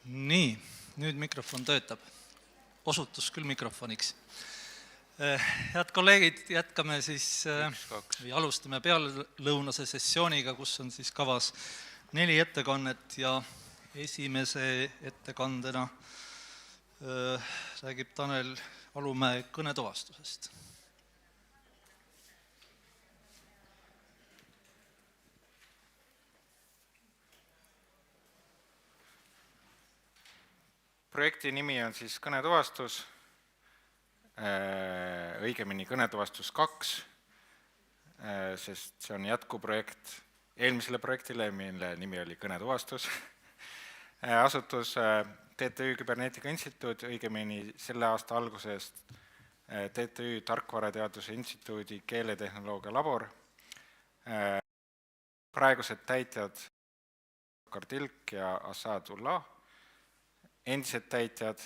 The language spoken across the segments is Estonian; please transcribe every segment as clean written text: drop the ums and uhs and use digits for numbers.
Nii, nüüd mikrofon töötab. Osutus küll mikrofoniks. Head kolleegid, jätkame siis või alustame pealelõunase sessiooniga, kus on siis kavas 4 ettekannet ja esimese ettekandena räägib Tanel Alumäe kõnetuvastusest. Projekti nimi on siis kõnetuvastus, õigemini kõnetuvastus 2, sest see on jätkuprojekt eelmisele projektile, mille nimi oli kõnetuvastus. Asutus TTÜ Küberneetika Instituut, õigemini selle aasta algusest TTÜ Tarkvarateaduse Instituudi keeletehnoloogia labor. Praegused täitjad Kartilk ja Assadullah. Endised täitjad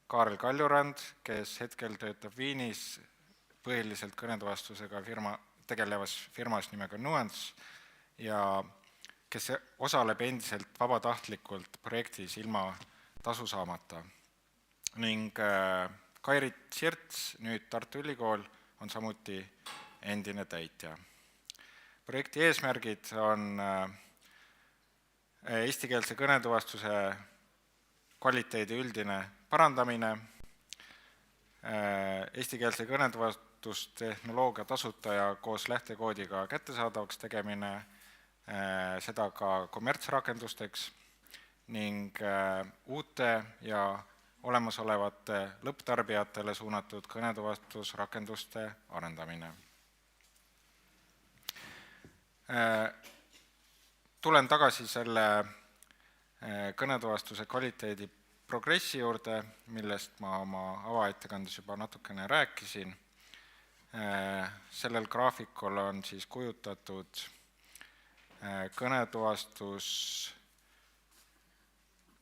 Kaarel Kaljurand, kes hetkel töötab Viinis põhiliselt kõnetuvastusega tegelevas firmas nimega Nuance ja kes osaleb endiselt vabatahtlikult projektis ilma tasu saamata. Ning Kairit Sirts, nüüd Tartu Ülikool, on samuti endine täitja. Projekti eesmärgid on eestikeelse kõnetuvastuse kvaliteedi üldine parandamine, eestikeelse kõnetuvastustehnoloogia tasuta ja koos lähtekoodiga kättesaadavaks tegemine, seda ka kommertsrakendusteks ning uute ja olemasolevate lõpptarbijatele suunatud kõnetuvastusrakenduste arendamine. Tulen tagasi selle kõnetuvastuse kvaliteedi progressi juurde, millest ma oma avaettekandes juba natukene rääkisin. Sellel graafikul on siis kujutatud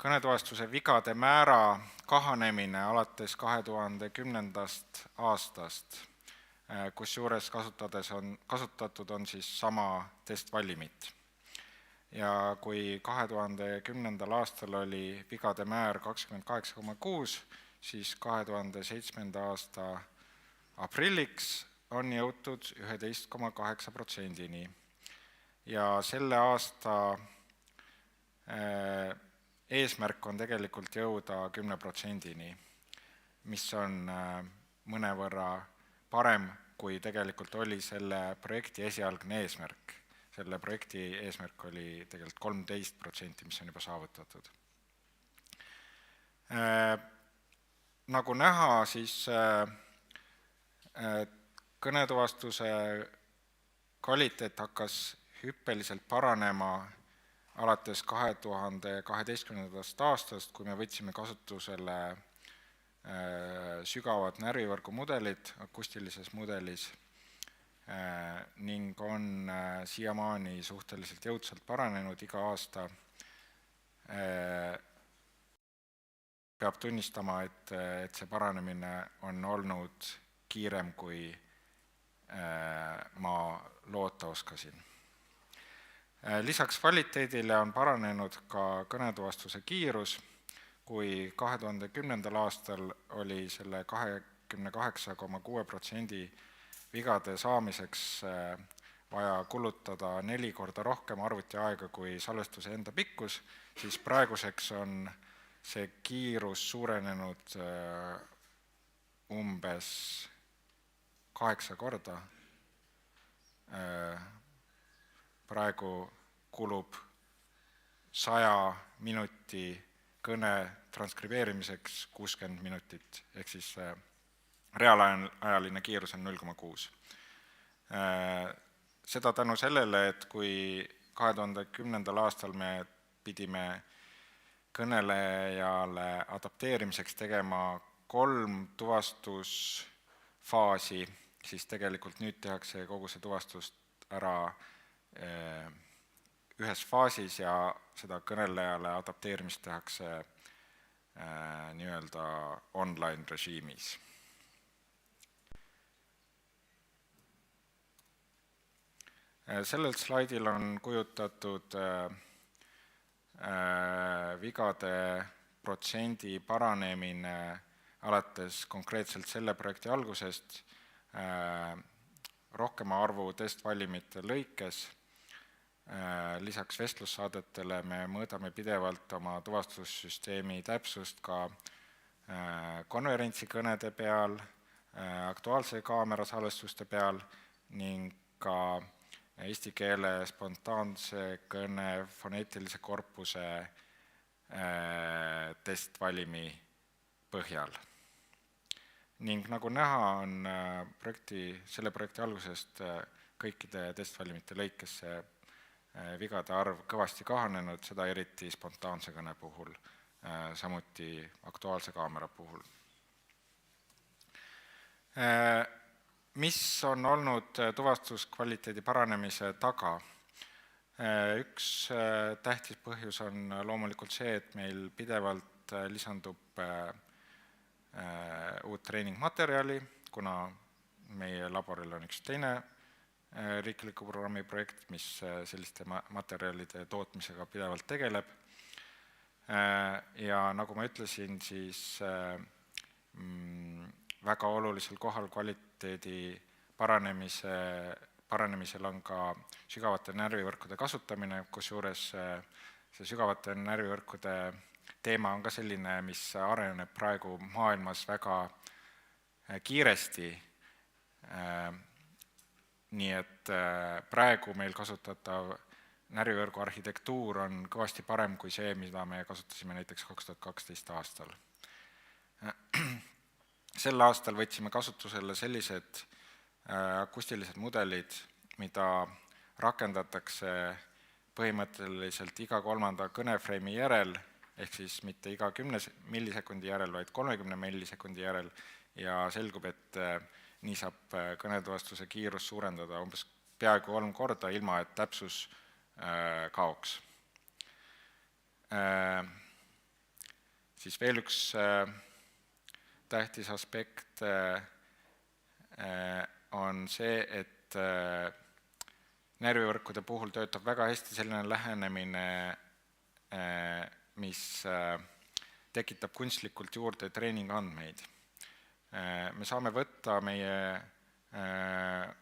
kõnetuvastuse vigade määra kahanemine alates 2010. aastast, kusjuures kasutatud on siis sama testvallimit. Ja kui 2010. aastal oli vigade määr 28,6, siis 2007. aasta aprilliks on jõutud 11,8%-ni. Ja selle aasta eesmärk on tegelikult jõuda 10%-ni, mis on mõnevõrra parem, kui tegelikult oli selle projekti esialgne eesmärk. Selle projekti eesmärk oli tegelikult 13%, mis on juba saavutatud. Nagu näha, siis kõnetuvastuse kvaliteet hakkas hüppeliselt paranema alates 2012. aastast, kui me võtsime kasutusele sügavad närvivõrgumudelid akustilises mudelis, ning on siiamaani suhteliselt jõudsalt paranenud iga aasta. Peab tunnistama, et see paranemine on olnud kiirem, kui ma loota oskasin. Lisaks kvaliteedile on paranenud ka kõnetuvastuse kiirus, kui 2010. aastal oli selle 28,6% vigade saamiseks vaja kulutada 4 korda rohkem arvutiaega kui salvestuse enda pikkus, siis praeguseks on see kiirus suurenenud umbes 8 korda. Praegu kulub 100 minuti kõne transkribeerimiseks 60 minutit, ehk siis reaalajaline kiirus on 0,6. Seda tänu sellele, et kui 2010. aastal me pidime kõnelejale adapteerimiseks tegema 3 tuvastusfaasi, siis tegelikult nüüd tehakse kogu see tuvastust ära ühes faasis ja seda kõnelejale adapteerimist tehakse nii-öelda online režiimis. Sellel slaidil on kujutatud vigade protsendi paranemine alates konkreetselt selle projekti algusest rohkema arvu testvalimite lõikes. Lisaks vestlussaadetele me mõõdame pidevalt oma tuvastussüsteemi täpsust ka konverentsikõnede peal, aktuaalse kaamera salvestuste peal ning ka eesti keele spontaanse kõne foneetilise korpuse testvalimi põhjal. Ning nagu näha, on selle projekti algusest kõikide testvalimite lõikesse vigade arv kõvasti kahanenud, seda eriti spontaanse kõne puhul, samuti aktuaalse kaamera puhul. Mis on olnud tuvastuskvaliteedi paranemise taga? Üks tähtis põhjus on loomulikult see, et meil pidevalt lisandub uut treeningmaterjali, kuna meie laboril on üks teine riikliku programmi projekt, mis selliste materjalide tootmisega pidevalt tegeleb. Ja nagu ma ütlesin, siis väga olulisel kohal kvaliteedi paranemisel on ka sügavate närvivõrkude kasutamine, kusjuures see sügavate närvivõrkude teema on ka selline, mis areneb praegu maailmas väga kiiresti. Nii et praegu meil kasutatav närvivõrgu arhitektuur on kõvasti parem kui see, mida me kasutasime näiteks 2012 aastal. Sel aastal võtsime kasutusele sellised akustilised mudelid, mida rakendatakse põhimõtteliselt iga 3. kõnefreimi järel, ehk siis mitte iga 10 millisekundi järel, vaid 30 millisekundi järel, ja selgub, et nii saab kõnetuvastuse kiirus suurendada umbes peaaegu 3 korda, ilma et täpsus kaoks. Siis veel üks tähtis aspekt on see, et närvivõrkude puhul töötab väga hästi selline lähenemine, mis tekitab kunstlikult juurde treeningandmeid. Me saame võtta meie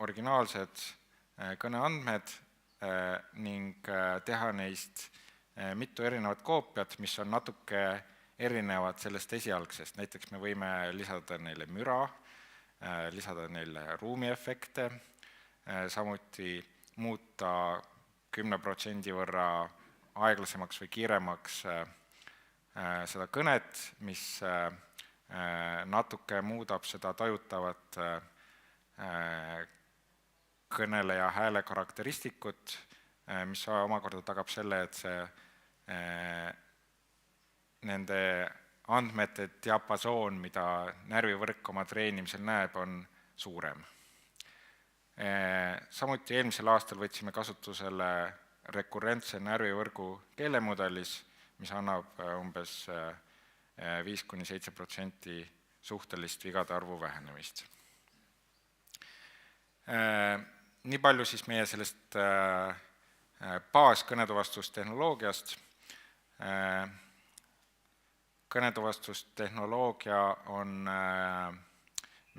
originaalsed kõneandmed ning teha neist mitu erinevat koopiat, mis on natuke erinevad sellest esialgsest. Näiteks me võime lisada neile müra, lisada neile ruumiefekte, samuti muuta 10% võrra aeglasemaks või kiiremaks seda kõnet, mis natuke muudab seda tajutavat kõneleja hääle karakteristikut, mis omakorda tagab selle, et see nende andmete diapasoon, mida närvivõrk oma treenimisel näeb, on suurem. Samuti eelmisel aastal võtsime kasutusele rekurrentse närvivõrgu keelemudelis, mis annab umbes 5–7% suhtelist vigade arvu vähenemist. Nii palju siis meie sellest baaskõnetuvastustehnoloogiast. Kõnetuvastustehnoloogia on,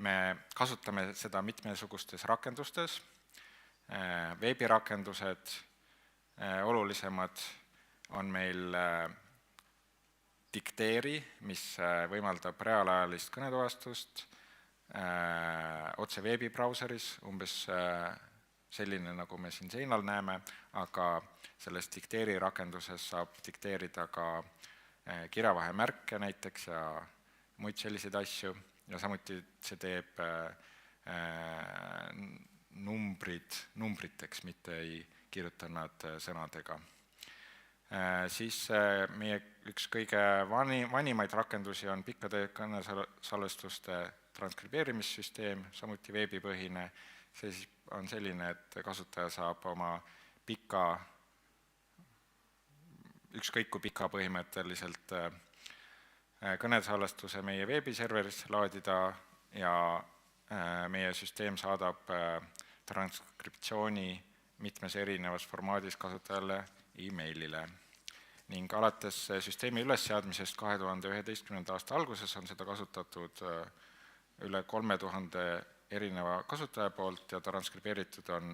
me kasutame seda mitmesugustes rakendustes, veebirakendused, olulisemad on meil Dicteeri, mis võimaldab reaalajalist kõnetuvastust, otse veebibrauseris, umbes selline, nagu me siin seinal näeme, aga selles Dicteeri rakenduses saab dikteerida ka kirjavahemärke näiteks ja muid selliseid asju, ja samuti see teeb numbriteks, mitte ei kirjuta nad sõnadega. Siis meie üks kõige vanimaid rakendusi on pikkade kõnesalvestuste transkribeerimissüsteem, samuti veebipõhine. See on selline, et kasutaja saab oma ükskõik kui pika põhimõtteliselt kõnesalvestuse meie veebiserverisse laadida ja meie süsteem saadab transkriptsiooni mitmes erinevas formaadis kasutajale e-mailile. ning alates süsteemi ülesseadmisest 2011. aasta alguses on seda kasutatud üle 3000 erineva kasutaja poolt ja transkribeeritud on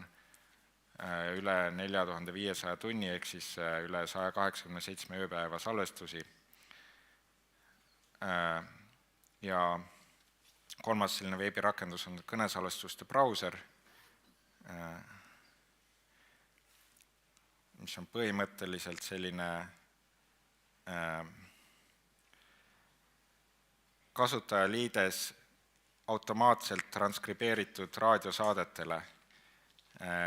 üle 4500 tunni ehk siis üle 187 ööpäeva salvestusi. Ja kolmas selline veebirakendus on kõnesalvestuste brauser, mis on põhimõtteliselt selline kasutajaliides automaatselt transkribeeritud raadiosaadetele.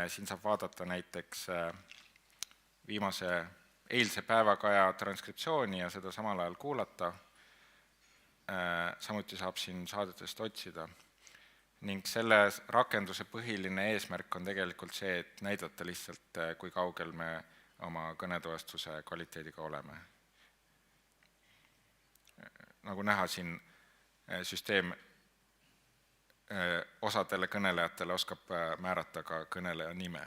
Siin saab vaadata näiteks eilse päevakaja transkriptsiooni ja seda samal ajal kuulata. Samuti saab siin saadetest otsida. Ning selle rakenduse põhiline eesmärk on tegelikult see, et näidata lihtsalt, kui kaugel me oma kõnetuvastuse kvaliteediga oleme. Nagu näha, siin süsteem osadele kõnelejatele oskab määrata ka kõneleja nime.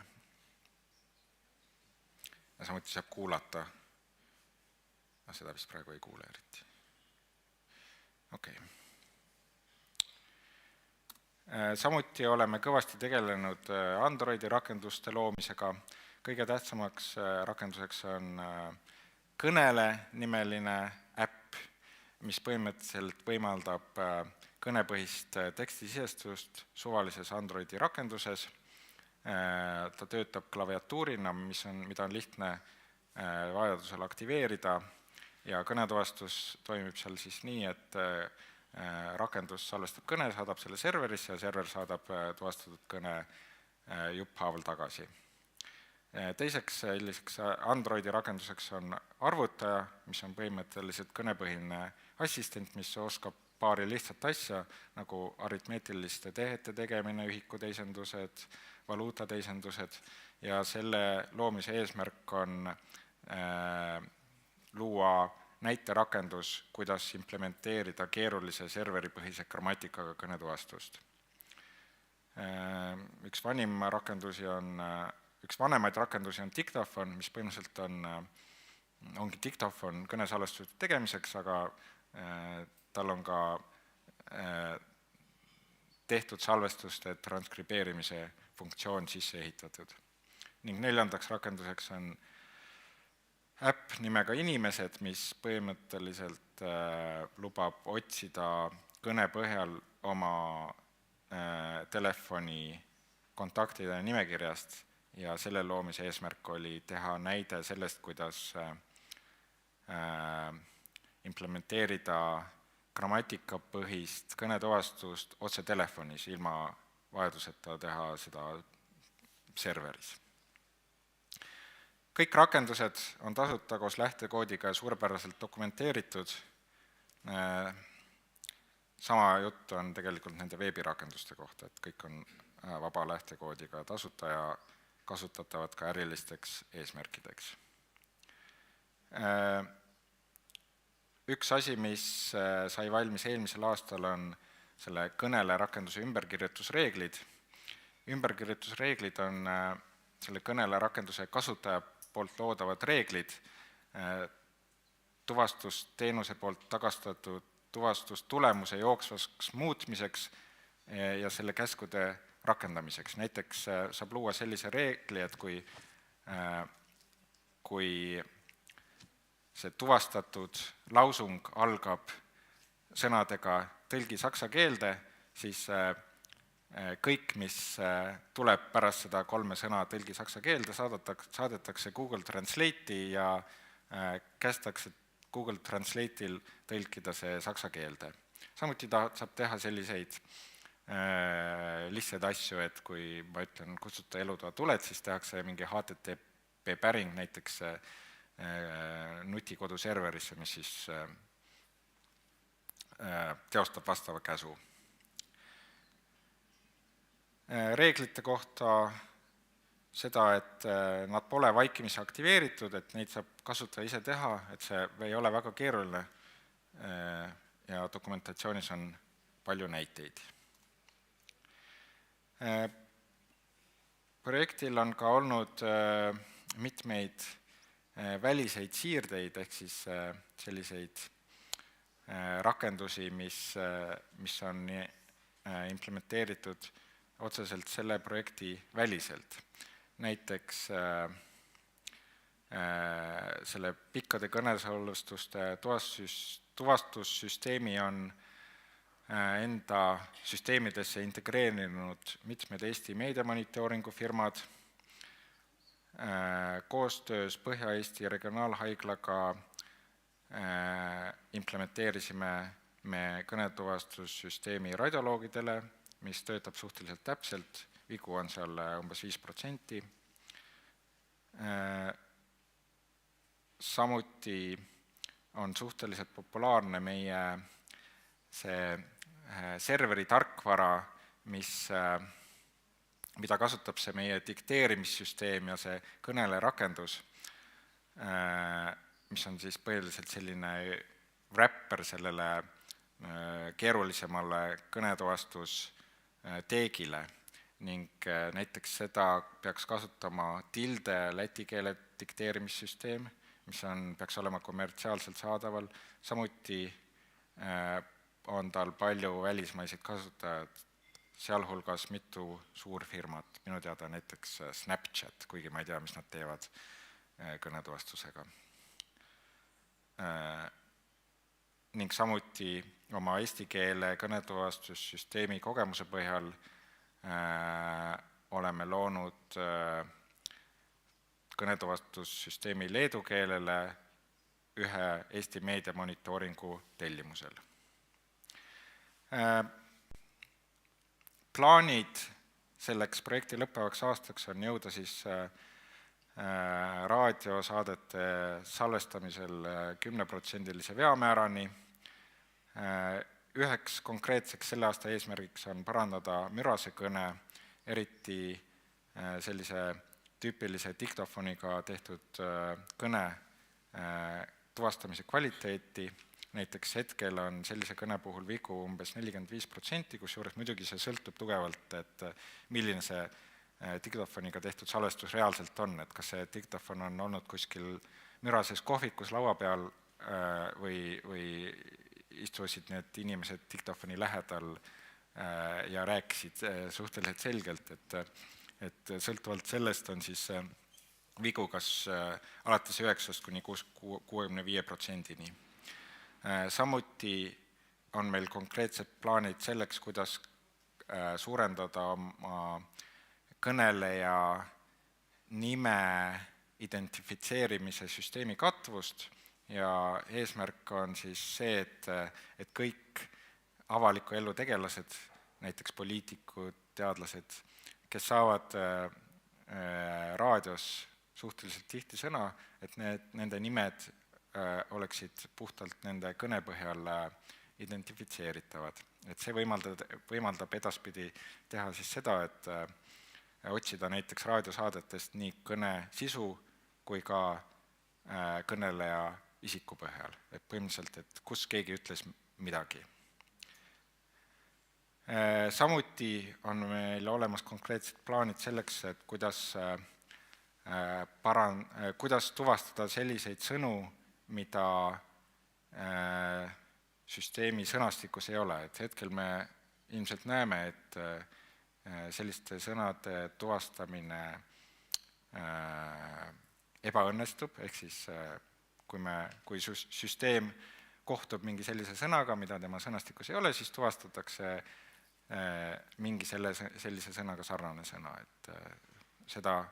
Ja samuti saab kuulata, seda vist praegu ei kuule eriti. Okay. Samuti oleme kõvasti tegelenud Androidi rakenduste loomisega. Kõige tähtsamaks rakenduseks on Kõnele nimeline äpp, mis põhimõtteliselt võimaldab kõnepõhist tekstisisestust suvalises Androidi rakenduses. Ta töötab klaviatuurina, mida on lihtne vajadusel aktiveerida ja kõnetuvastus toimib seal siis nii, et rakendus salvestab kõne, saadab selle serverisse ja server saadab tuvastatud kõne jupphaaval tagasi. Teiseks Androidi rakenduseks on arvutaja, mis on põhimõtteliselt kõnepõhine assistent, mis oskab paari lihtsat asja, nagu aritmeetiliste tehete tegemine, ühikuteisendused, valuutateisendused ja selle loomise eesmärk on luua näiterakendus, kuidas implementeerida keerulise serveripõhise grammatikaga kõnetuvastust. Üks vanemaid rakendusi on Diktofon, mis põhimõtteliselt ongi diktofon kõnesalvestuste tegemiseks, aga tal on ka tehtud salvestuste transkribeerimise funktsioon sisse ehitatud. Ning neljandaks rakenduseks on äpp nimega Inimesed, mis põhimõtteliselt lubab otsida kõne põhjal oma telefoni kontaktide nimekirjast ja selle loomise eesmärk oli teha näide sellest, kuidas implementeerida grammatikapõhist kõnetuvastust otse telefonis, ilma vajaduseta teha seda serveris. Kõik rakendused on tasuta koos lähtekoodiga ja suurepäraselt dokumenteeritud. Sama jutt on tegelikult nende veebirakenduste kohta, et kõik on vaba lähtekoodiga tasuta ja kasutatavad ka ärilisteks eesmärkideks. Üks asi, mis sai valmis eelmisel aastal, on selle Kõnele rakenduse ümberkirjutusreeglid. Ümberkirjutusreeglid on selle Kõnele rakenduse kasutaja poolt loodavad reeglid tuvastusteenuse poolt tagastatud tuvastustulemuse jooksvaks muutmiseks ja selle käskude rakendamiseks. Näiteks saab luua sellise reegli, et kui see tuvastatud lausung algab sõnadega tõlgi saksa keelde, siis kõik, mis tuleb pärast seda 3 sõna tõlgi saksa keelde, saadetakse Google Translate'i ja kästakse Google Translate'il tõlkida see saksa keelde. Samuti saab teha selliseid lihtsaid asju, et kui ma ütlen kutsuta elutoa tuled, siis tehakse mingi HTTP päring näiteks nutikodu serverisse, mis siis teostab vastava käsu. Reeglite kohta seda, et nad pole vaikimisi aktiveeritud, et neid saab kasutaja ise teha, et see ei ole väga keeruline ja dokumentatsioonis on palju näiteid. Projektil on ka olnud mitmeid väliseid siirdeid, ehk siis selliseid rakendusi, mis on implementeeritud otseselt selle projekti väliselt. Näiteks selle pikkade kõnesalvestuste tuvastussüsteemi on enda süsteemidesse integreerinud mitmed Eesti meediamonitooringu firmad. Koostöös Põhja-Eesti regionaalhaiglaga implementeerisime me kõnetuvastussüsteemi radioloogidele, mis töötab suhteliselt täpselt, vigu on seal umbes 5%. Samuti on suhteliselt populaarne meie see serveri tarkvara, mida kasutab see meie dikteerimissüsteem ja see kõnelerakendus, mis on siis põhiliselt selline wrapper sellele keerulisemale kõnetuvastus-teegile ning näiteks seda peaks kasutama Tilde läti keele dikteerimissüsteem, mis peaks olema kommertsiaalselt saadaval. Samuti on tal palju välismaiseid kasutajad, sealhulgas mitu suurfirmat, minu teada näiteks Snapchat, kuigi ma ei tea, mis nad teevad kõnetuvastusega. Ning samuti oma eesti keele kõnetuvastussüsteemi kogemuse põhjal oleme loonud kõnetuvastussüsteemi leedu keelele ühe Eesti meediamonitooringu tellimusel. Plaanid selleks projekti lõppevaks aastaks on jõuda siis raadiosaadete salvestamisel 10% veamäärani. Üheks konkreetseks selle aasta eesmärgiks on parandada mürase kõne, eriti sellise tüüpilise diktofoniga tehtud kõne tuvastamise kvaliteeti. Näiteks hetkel on sellise kõne puhul vigu umbes 45%, kusjuures muidugi see sõltub tugevalt, et milline see diktofoniga tehtud salvestus reaalselt on, et kas see diktofon on olnud kuskil mürases kohvikus laua peal või istusid need inimesed diktofoni lähedal ja rääkisid suhteliselt selgelt, et sõltuvalt sellest on siis vigu kas alates 9–65%. Samuti on meil konkreetsed plaanid selleks, kuidas suurendada oma kõneleja nime identifitseerimise süsteemi katvust ja eesmärk on siis see, et kõik avaliku elu tegelased, näiteks poliitikud, teadlased, kes saavad raadios suhteliselt tihti sõna, et nende nimed oleksid puhtalt nende kõne põhjal identifitseeritavad. Et see võimaldab edaspidi teha siis seda, et otsida näiteks raadiosaadetest nii kõne sisu kui ka kõneleja isiku põhjal, et põhimõtteliselt, et kus keegi ütles midagi. Samuti on meil olemas konkreetsed plaanid selleks, et kuidas tuvastada selliseid sõnu, mida süsteemi sõnastikus ei ole. Et hetkel me ilmselt näeme, et selliste sõnade tuvastamine ebaõnnestub, ehk siis kui süsteem kohtub mingi sellise sõnaga, mida tema sõnastikus ei ole, siis tuvastatakse mingi sellise sõnaga sarnane sõna, et seda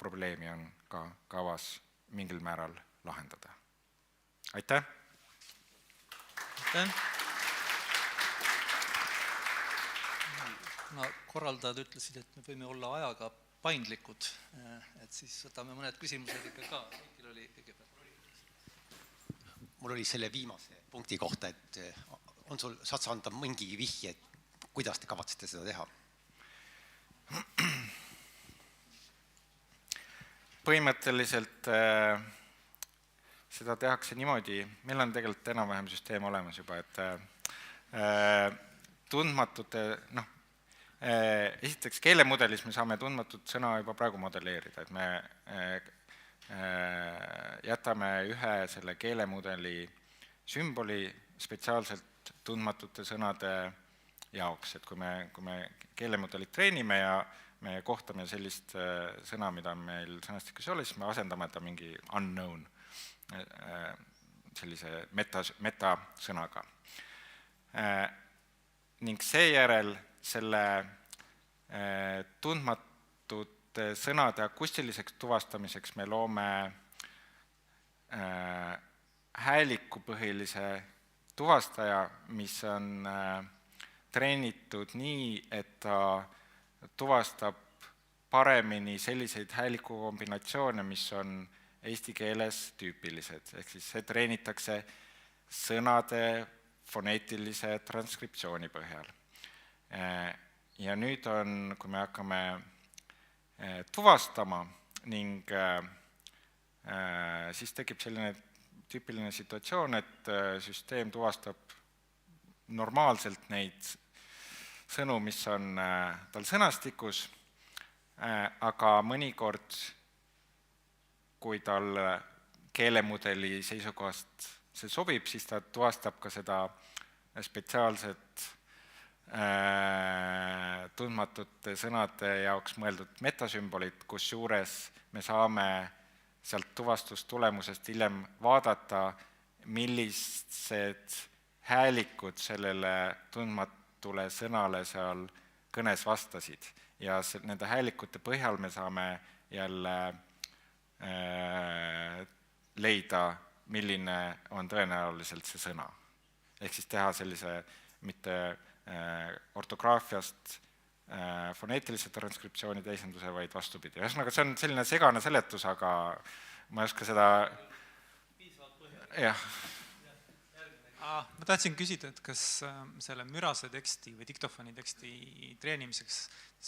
probleemi on ka kavas mingil määral lahendada. Aitäh! Aitäh! No, korraldajad ütlesid, et me võime olla ajaga paindlikud, et siis võtame mõned küsimused ikka ka. Mul oli selle viimase punkti kohta, et saad sa anda mingi vihje, kuidas te kavatsete seda teha? Põhimõtteliselt seda tehakse niimoodi, meil on tegelikult enam-vähem süsteem olemas juba, et tundmatute, esiteks keelemudelis me saame tundmatut sõna juba praegu modelleerida, et me jätame ühe selle keelemudeli sümboli spetsiaalselt tundmatute sõnade jaoks, et kui me keelemudelit treenime ja me kohtame sellist sõna, mida meil sõnastikus ei ole, siis me asendame ta mingi unknown sellise metasõnaga. Ning seejärel selle tundmatute sõnade akustiliseks tuvastamiseks me loome häälikupõhilise tuvastaja, mis on treenitud nii, et ta tuvastab paremini selliseid häälikukombinatsioone, mis on eesti keeles tüüpilised. Ehk siis see treenitakse sõnade foneetilise transkriptsiooni põhjal. Ja nüüd on, kui me hakkame tuvastama ning siis tekib selline tüüpiline situatsioon, et süsteem tuvastab normaalselt neid sõnu, mis on tal sõnastikus, aga mõnikord, kui tal keelemudeli seisukohast see sobib, siis ta tuvastab ka seda spetsiaalset tundmatute sõnade jaoks mõeldud metasümbolit, kus juures me saame sealt tuvastustulemusest hiljem vaadata, millised häälikud sellele tundmatule sõnale seal kõnes vastasid. Ja nende häälikute põhjal me saame jälle leida, milline on tõenäoliselt see sõna. Ehk siis teha sellise mitte ortograafiast foneetilise transkriptsiooni teisenduse, vaid vastupidi. Ühesõnaga, see on selline segane seletus, aga ma ei oska seda... Jah. Ma tahtsin küsida, et kas selle mürase teksti või diktofoni teksti treenimiseks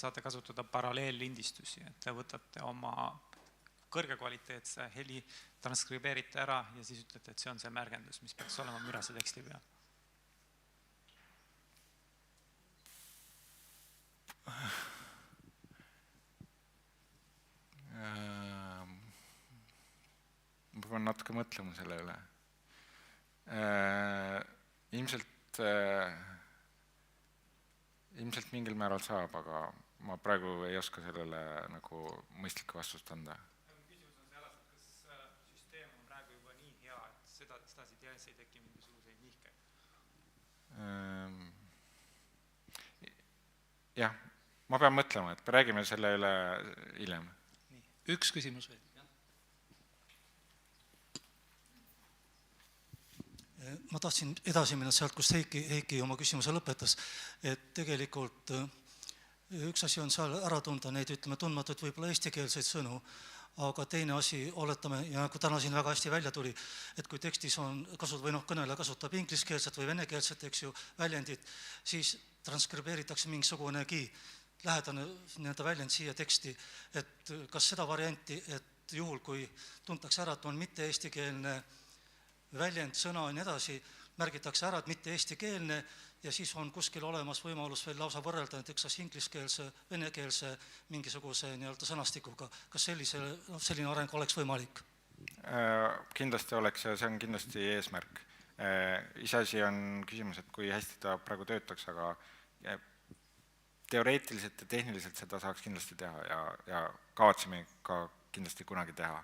saate kasutada paralleellindistusi, et te võtate oma kõrge kvaliteetse heli, transkribeerite ära ja siis ütlete, et see on see märgendus, mis peaks olema mürase teksti peal. Ma pean natuke mõtlema selle üle. Ilmselt mingil määral saab, aga ma praegu ei oska sellele nagu mõistlikku vastust anda. Küsimus on selles, et kas süsteem on praegu juba nii hea, et sedasid järjest ei teki mingisuguseid nihkeid? Jah, ma pean mõtlema, et räägime selle üle hiljem. Nii, üks küsimus veel. Ma tahtsin edasi minna sealt, kus Heiki oma küsimuse lõpetas, et tegelikult üks asi on seal ära tunda neid, ütleme, tundmatuid võib-olla eestikeelseid sõnu, aga teine asi, oletame, ja kui täna siin väga hästi välja tuli, et kui tekstis on kõneleja kasutab ingliskeelset või venekeelset, eks ju, väljendit, siis transkribeeritakse mingisugunegi lähedane väljend siia teksti, et kas seda varianti, et juhul, kui tuntakse ära, et on mitte eestikeelne väljend, sõna ja nii edasi, märgitakse ära, et mitte eestikeelne ja siis on kuskil olemas võimalus veel lausa võrrelda näiteks ingliskeelse, venekeelse mingisuguse sõnastikuga. Kas selline areng oleks võimalik? Kindlasti oleks ja see on kindlasti eesmärk. Iseasi on küsimus, et kui hästi ta praegu töötaks, aga teoreetiliselt ja tehniliselt seda saaks kindlasti teha ja kavatseme ka kindlasti kunagi teha.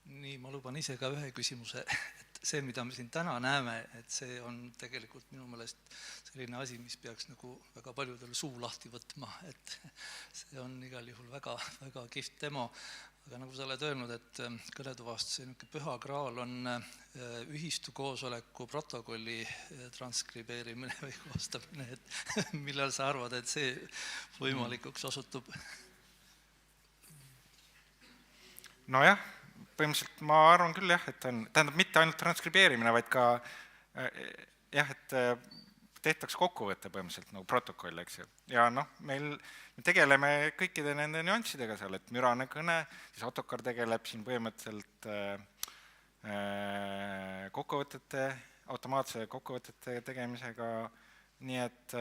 Nii, ma luban ise ka ühe küsimuse, et see, mida me siin täna näeme, et see on tegelikult minu meelest selline asi, mis peaks nagu väga paljudel suu lahti võtma, et see on igal juhul väga, väga kihvt demo, aga nagu sa oled öelnud, et kõnetuvastuse püha graal on ühistu koosoleku protokolli transkribeerimine või koostamine, et millal sa arvad, et see võimalikuks osutub? Nojah, põhimõtteliselt ma arvan küll jah, et on, tähendab mitte ainult transkribeerimine, vaid ka jah, et tehtaks kokkuvõte põhimõtteliselt nagu protokoll, eks ju. Ja me tegeleme kõikide nende nüanssidega seal, et mürane kõne, siis Autokar tegeleb siin põhimõtteliselt kokkuvõtete, automaatse kokkuvõtete tegemisega, nii et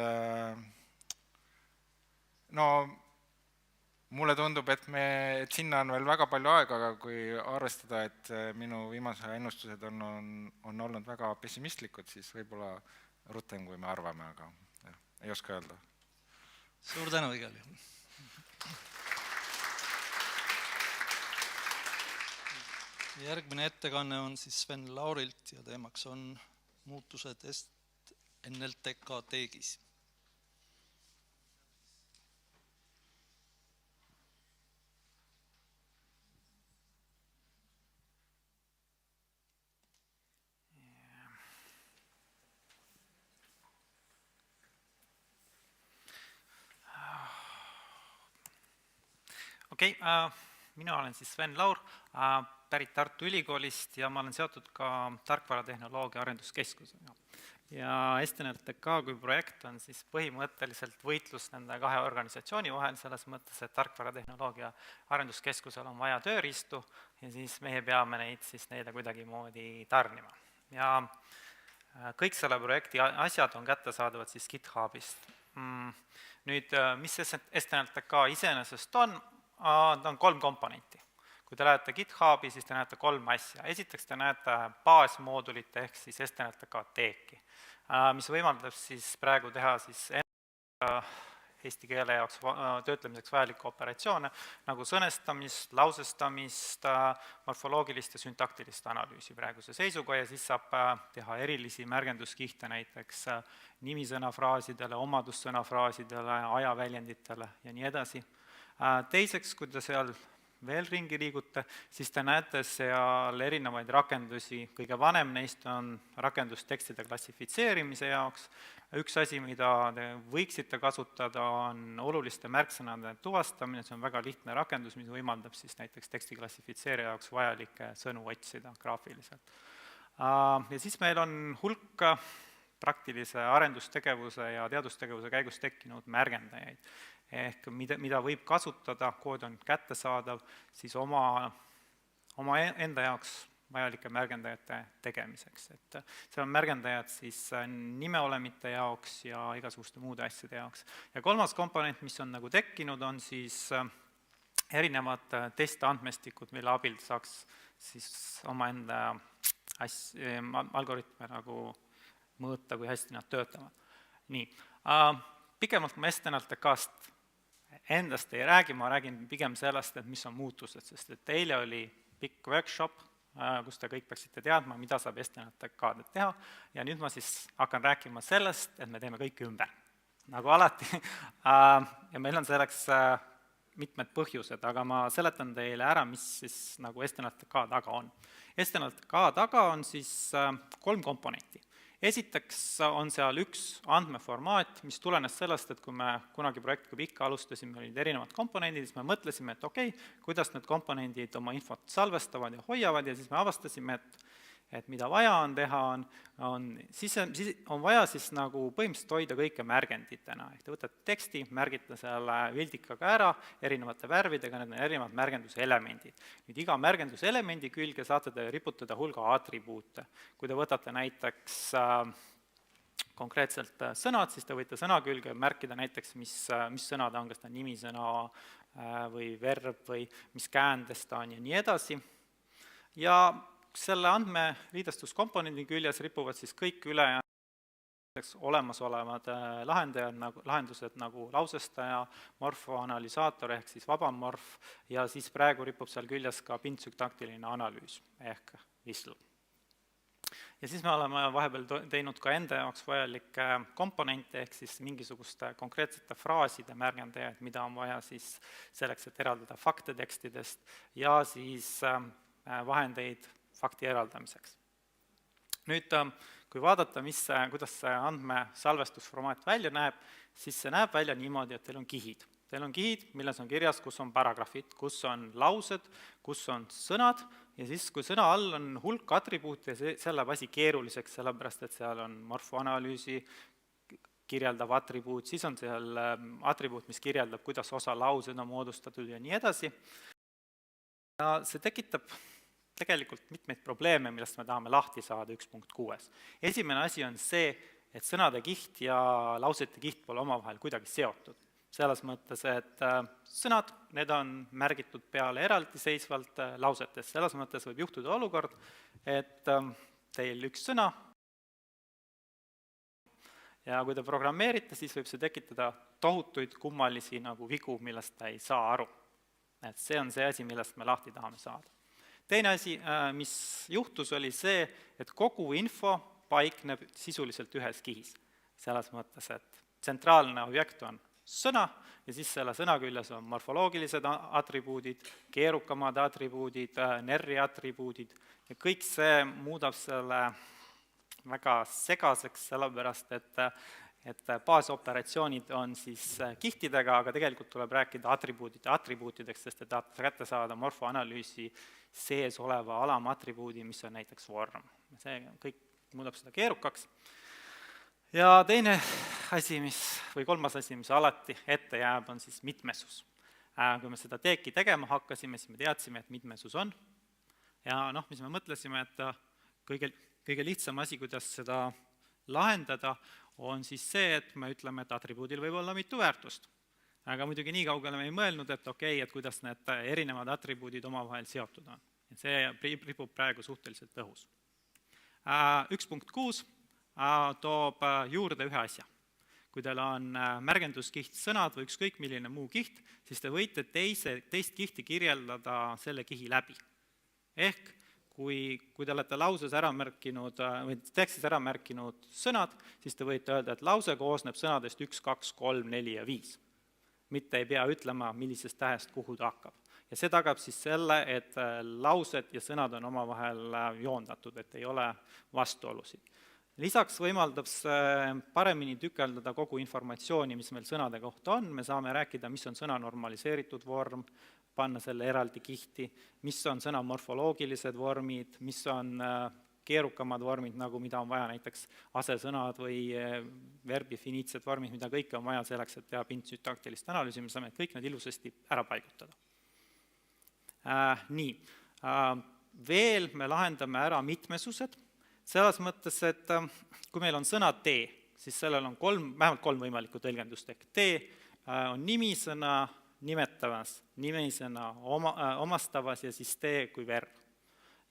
mulle tundub, et sinna on veel väga palju aega, aga kui arvestada, et minu viimase ennustused on olnud väga pessimistlikud, siis võib-olla rutem, kui me arvame, aga ei oska öelda. Suur tänu igal juhul. Järgmine ettekanne on siis Sven Laurilt ja teemaks on muutused NLTK teegis. Okei, mina olen siis Sven Laur, pärit Tartu Ülikoolist ja ma olen seotud ka tarkvaratehnoloogia arenduskeskusega. Ja STNLTK kui projekt on siis põhimõtteliselt võitlus nende kahe organisatsiooni vahel, selles mõttes, et tarkvaratehnoloogia arenduskeskusel on vaja tööriistu ja siis meie peame neid siis neile kuidagimoodi tarnima. Ja kõik selle projekti asjad on kättesaadavad siis GitHubist. Nüüd, mis STNLTK iseenesest on? Ta on 3 komponenti. Kui te lähete GitHubi, siis te näete 3 asja. Esiteks te näete baasmoodulit ehk siis STNLTK teeki, mis võimaldab siis praegu teha siis eesti keele jaoks töötlemiseks vajalikke operatsioone, nagu sõnestamist, lausestamist, morfoloogilist ja syntaktilist analüüsi praeguse seisuga ja siis saab teha erilisi märgenduskihte näiteks nimisõnafraasidele, omadussõnafraasidele, ajaväljenditele ja nii edasi. Teiseks, kui te seal veel ringi liigute, siis te näete seal erinevaid rakendusi. Kõige vanem neist on rakendus tekstide klassifitseerimise jaoks. Üks asi, mida te võiksite kasutada, on oluliste märksõnade tuvastamine. See on väga lihtne rakendus, mis võimaldab siis näiteks teksti klassifitseerija jaoks vajalikke sõnu otsida graafiliselt. Ja siis meil on hulk praktilise arendustegevuse ja teadustegevuse käigus tekkinud märgendajaid. Ehk mida võib kasutada, kood on kättesaadav, siis oma enda jaoks vajalike märgendajate tegemiseks. Et seal on märgendajad siis nimeolemite jaoks ja igasuguste muude asjade jaoks. Ja 3. komponent, mis on nagu tekkinud, on siis erinevad testandmestikud, mille abil saaks siis omaenda algoritme nagu mõõta, kui hästi nad töötavad. Nii, pikemalt ma STNLTK-st endast ei räägi, ma räägin pigem sellest, et mis on muutused, sest et eile oli pikk workshop, kus te kõik peaksite teadma, mida saab STNLTK-d teha ja nüüd ma siis hakkan rääkima sellest, et me teeme kõike ümber, nagu alati. Ja meil on selleks mitmed põhjused, aga ma seletan teile ära, mis siis nagu STNLTK taga on. STNLTK taga on siis 3 komponenti. Esiteks on seal üks andmeformaat, mis tulenes sellest, et kui me kunagi projektiga pikka alustasime, olid erinevad komponendid, siis me mõtlesime, et okei, kuidas need komponendid oma infot salvestavad ja hoiavad ja siis me avastasime, et mida vaja on teha, on vaja siis nagu põhimõtteliselt hoida kõike märgenditena. Ehk te võtate teksti, märgite selle vildikaga ära, erinevate värvidega, need on erinevad märgenduselemendid. Nüüd iga märgenduselemendi külge saate te riputada hulga atribuute. Kui te võtate näiteks konkreetselt sõnad, siis te võite sõna külge märkida näiteks, mis sõna ta on, kas ta on nimisõna või verb või mis käändes ta on ja nii edasi. Ja selle andmeliidestuskomponendi küljes ripuvad siis kõik ülejäänud olemasolevad lahendused nagu lausestaja, morfoanalüsaator ehk siis vabamorf ja siis praegu ripub seal küljes ka pindsüntaktiline analüüs ehk VISL. Ja siis me oleme vahepeal teinud ka enda jaoks vajalikke komponente ehk siis mingisuguste konkreetsete fraaside märgendajaid, mida on vaja siis selleks, et eraldada fakte tekstidest ja siis vahendeid fakti eraldamiseks. Nüüd, kui vaadata, kuidas see andmesalvestusformaat välja näeb, siis see näeb välja niimoodi, et teil on kihid. Teil on kihid, milles on kirjas, kus on paragrahvid, kus on laused, kus on sõnad ja siis, kui sõna all on hulk atribuute, see läheb asi keeruliseks, sellepärast et seal on morfoanalüüsi kirjeldav atribuut, siis on seal atribuut, mis kirjeldab, kuidas osa laused on moodustatud ja nii edasi. Ja see tekitab tegelikult mitmeid probleeme, millest me tahame lahti saada 1.6. Esimene asi on see, et sõnade kiht ja lausete kiht pole omavahel kuidagi seotud. selles mõttes, et sõnad, need on märgitud peale eraldiseisvalt lausetes, selles mõttes võib juhtuda olukord, et teil üks sõna ja kui te programmeerite, siis võib see tekitada tohutuid kummalisi nagu vigu, millest ta ei saa aru. Et see on see asi, millest me lahti tahame saada. Teine asi, mis juhtus, oli see, et kogu info paikneb sisuliselt ühes kihis. Selles mõttes, et tsentraalne objekt on sõna ja siis selle sõna küljes on morfoloogilised atribuudid, keerukamad atribuudid, NER-i atribuudid ja kõik see muudab selle väga segaseks, sellepärast et baasoperatsioonid on siis kihtidega, aga tegelikult tuleb rääkida atribuutideks, sest te tahate kätte saada morfoanalüüsi sees oleva alamatribuudi, mis on näiteks vorm. See kõik muudab seda keerukaks. Ja teine asi, või kolmas asi, mis alati ette jääb, on siis mitmesus. Kui me seda teeki tegema hakkasime, siis me teadsime, et mitmesus on. Ja mis me mõtlesime, et kõige lihtsam asi, kuidas seda lahendada, on siis see, et me ütleme, et atribuudil võib olla mitu väärtust. Aga muidugi nii kaugele me ei mõelnud, et et kuidas need erinevad atribuudid omavahel seotud on. See ripub praegu suhteliselt õhus. 1.6 toob juurde ühe asja. Kui teil on märgenduskiht sõnad või ükskõik milline muu kiht, siis te võite teist kihti kirjeldada selle kihi läbi. Ehk kui te olete lauses ära märkinud või tekstis ära märkinud sõnad, siis te võite öelda, et lause koosneb sõnadest 1, 2, 3, 4 ja 5. Mitte ei pea ütlema, millisest tähest kuhu ta hakkab. Ja see tagab siis selle, et laused ja sõnad on omavahel joondatud, et ei ole vastuolusid. Lisaks võimaldab see paremini tükeldada kogu informatsiooni, mis meil sõnade kohta on. Me saame rääkida, mis on sõna normaliseeritud vorm, panna selle eraldi kihti, mis on sõna morfoloogilised vormid, mis on keerukamad vormid, nagu mida on vaja näiteks asesõnad või verbi finiitsed vormid, mida kõike on vaja selleks, et teha pintsütaktilist analüüsi, me saame kõik need ilusasti ära paigutada. Nii, veel me lahendame ära mitmesused, selles mõttes, et kui meil on sõna tee, siis sellel on vähemalt kolm võimalikku tõlgendust, ehk tee on nimisõna, nimetavas, nimisõna omastavas ja siis tee kui verb.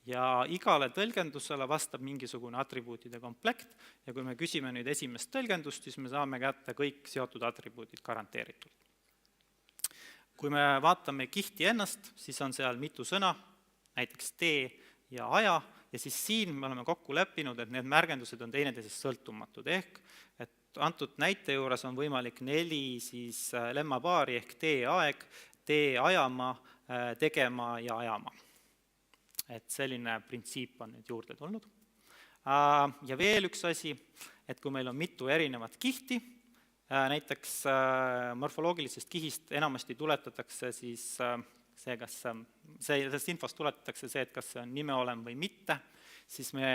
Ja igale tõlgendusele vastab mingisugune atribuutide komplekt ja kui me küsime nüüd esimest tõlgendust, siis me saame kätte kõik seotud atribuudid garanteeritult. Kui me vaatame kihti ennast, siis on seal mitu sõna, näiteks tee ja aja, ja siis siin me oleme kokku leppinud, et need märgendused on teineteisest sõltumatud, ehk et antud näite juures on võimalik 4 lemmapaari ehk tee aeg, tee ajama, tegema ja ajama. Et selline printsiip on nüüd juurde tulnud. Ja veel üks asi, et kui meil on mitu erinevat kihti, näiteks morfoloogilisest kihist enamasti tuletatakse siis see, kas sellest infost tuletatakse see, et kas see on nimeolem või mitte, siis me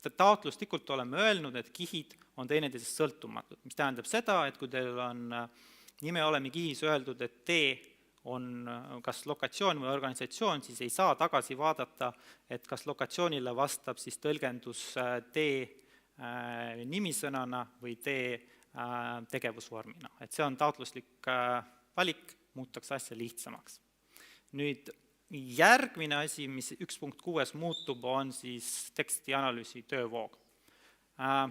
taotluslikult oleme öelnud, et kihid on teineteisest sõltumatud, mis tähendab seda, et kui teil on nimeolemi kihis öeldud, et tee on kas lokatsioon või organisatsioon, siis ei saa tagasi vaadata, et kas lokatsioonile vastab siis tõlgendus tee nimisõnana või tee tegevusvormina. Et see on taotluslik valik, muutaks asja lihtsamaks. Nüüd järgmine asi, mis 1.6 muutub, on siis tekstianalüüsi töövoog.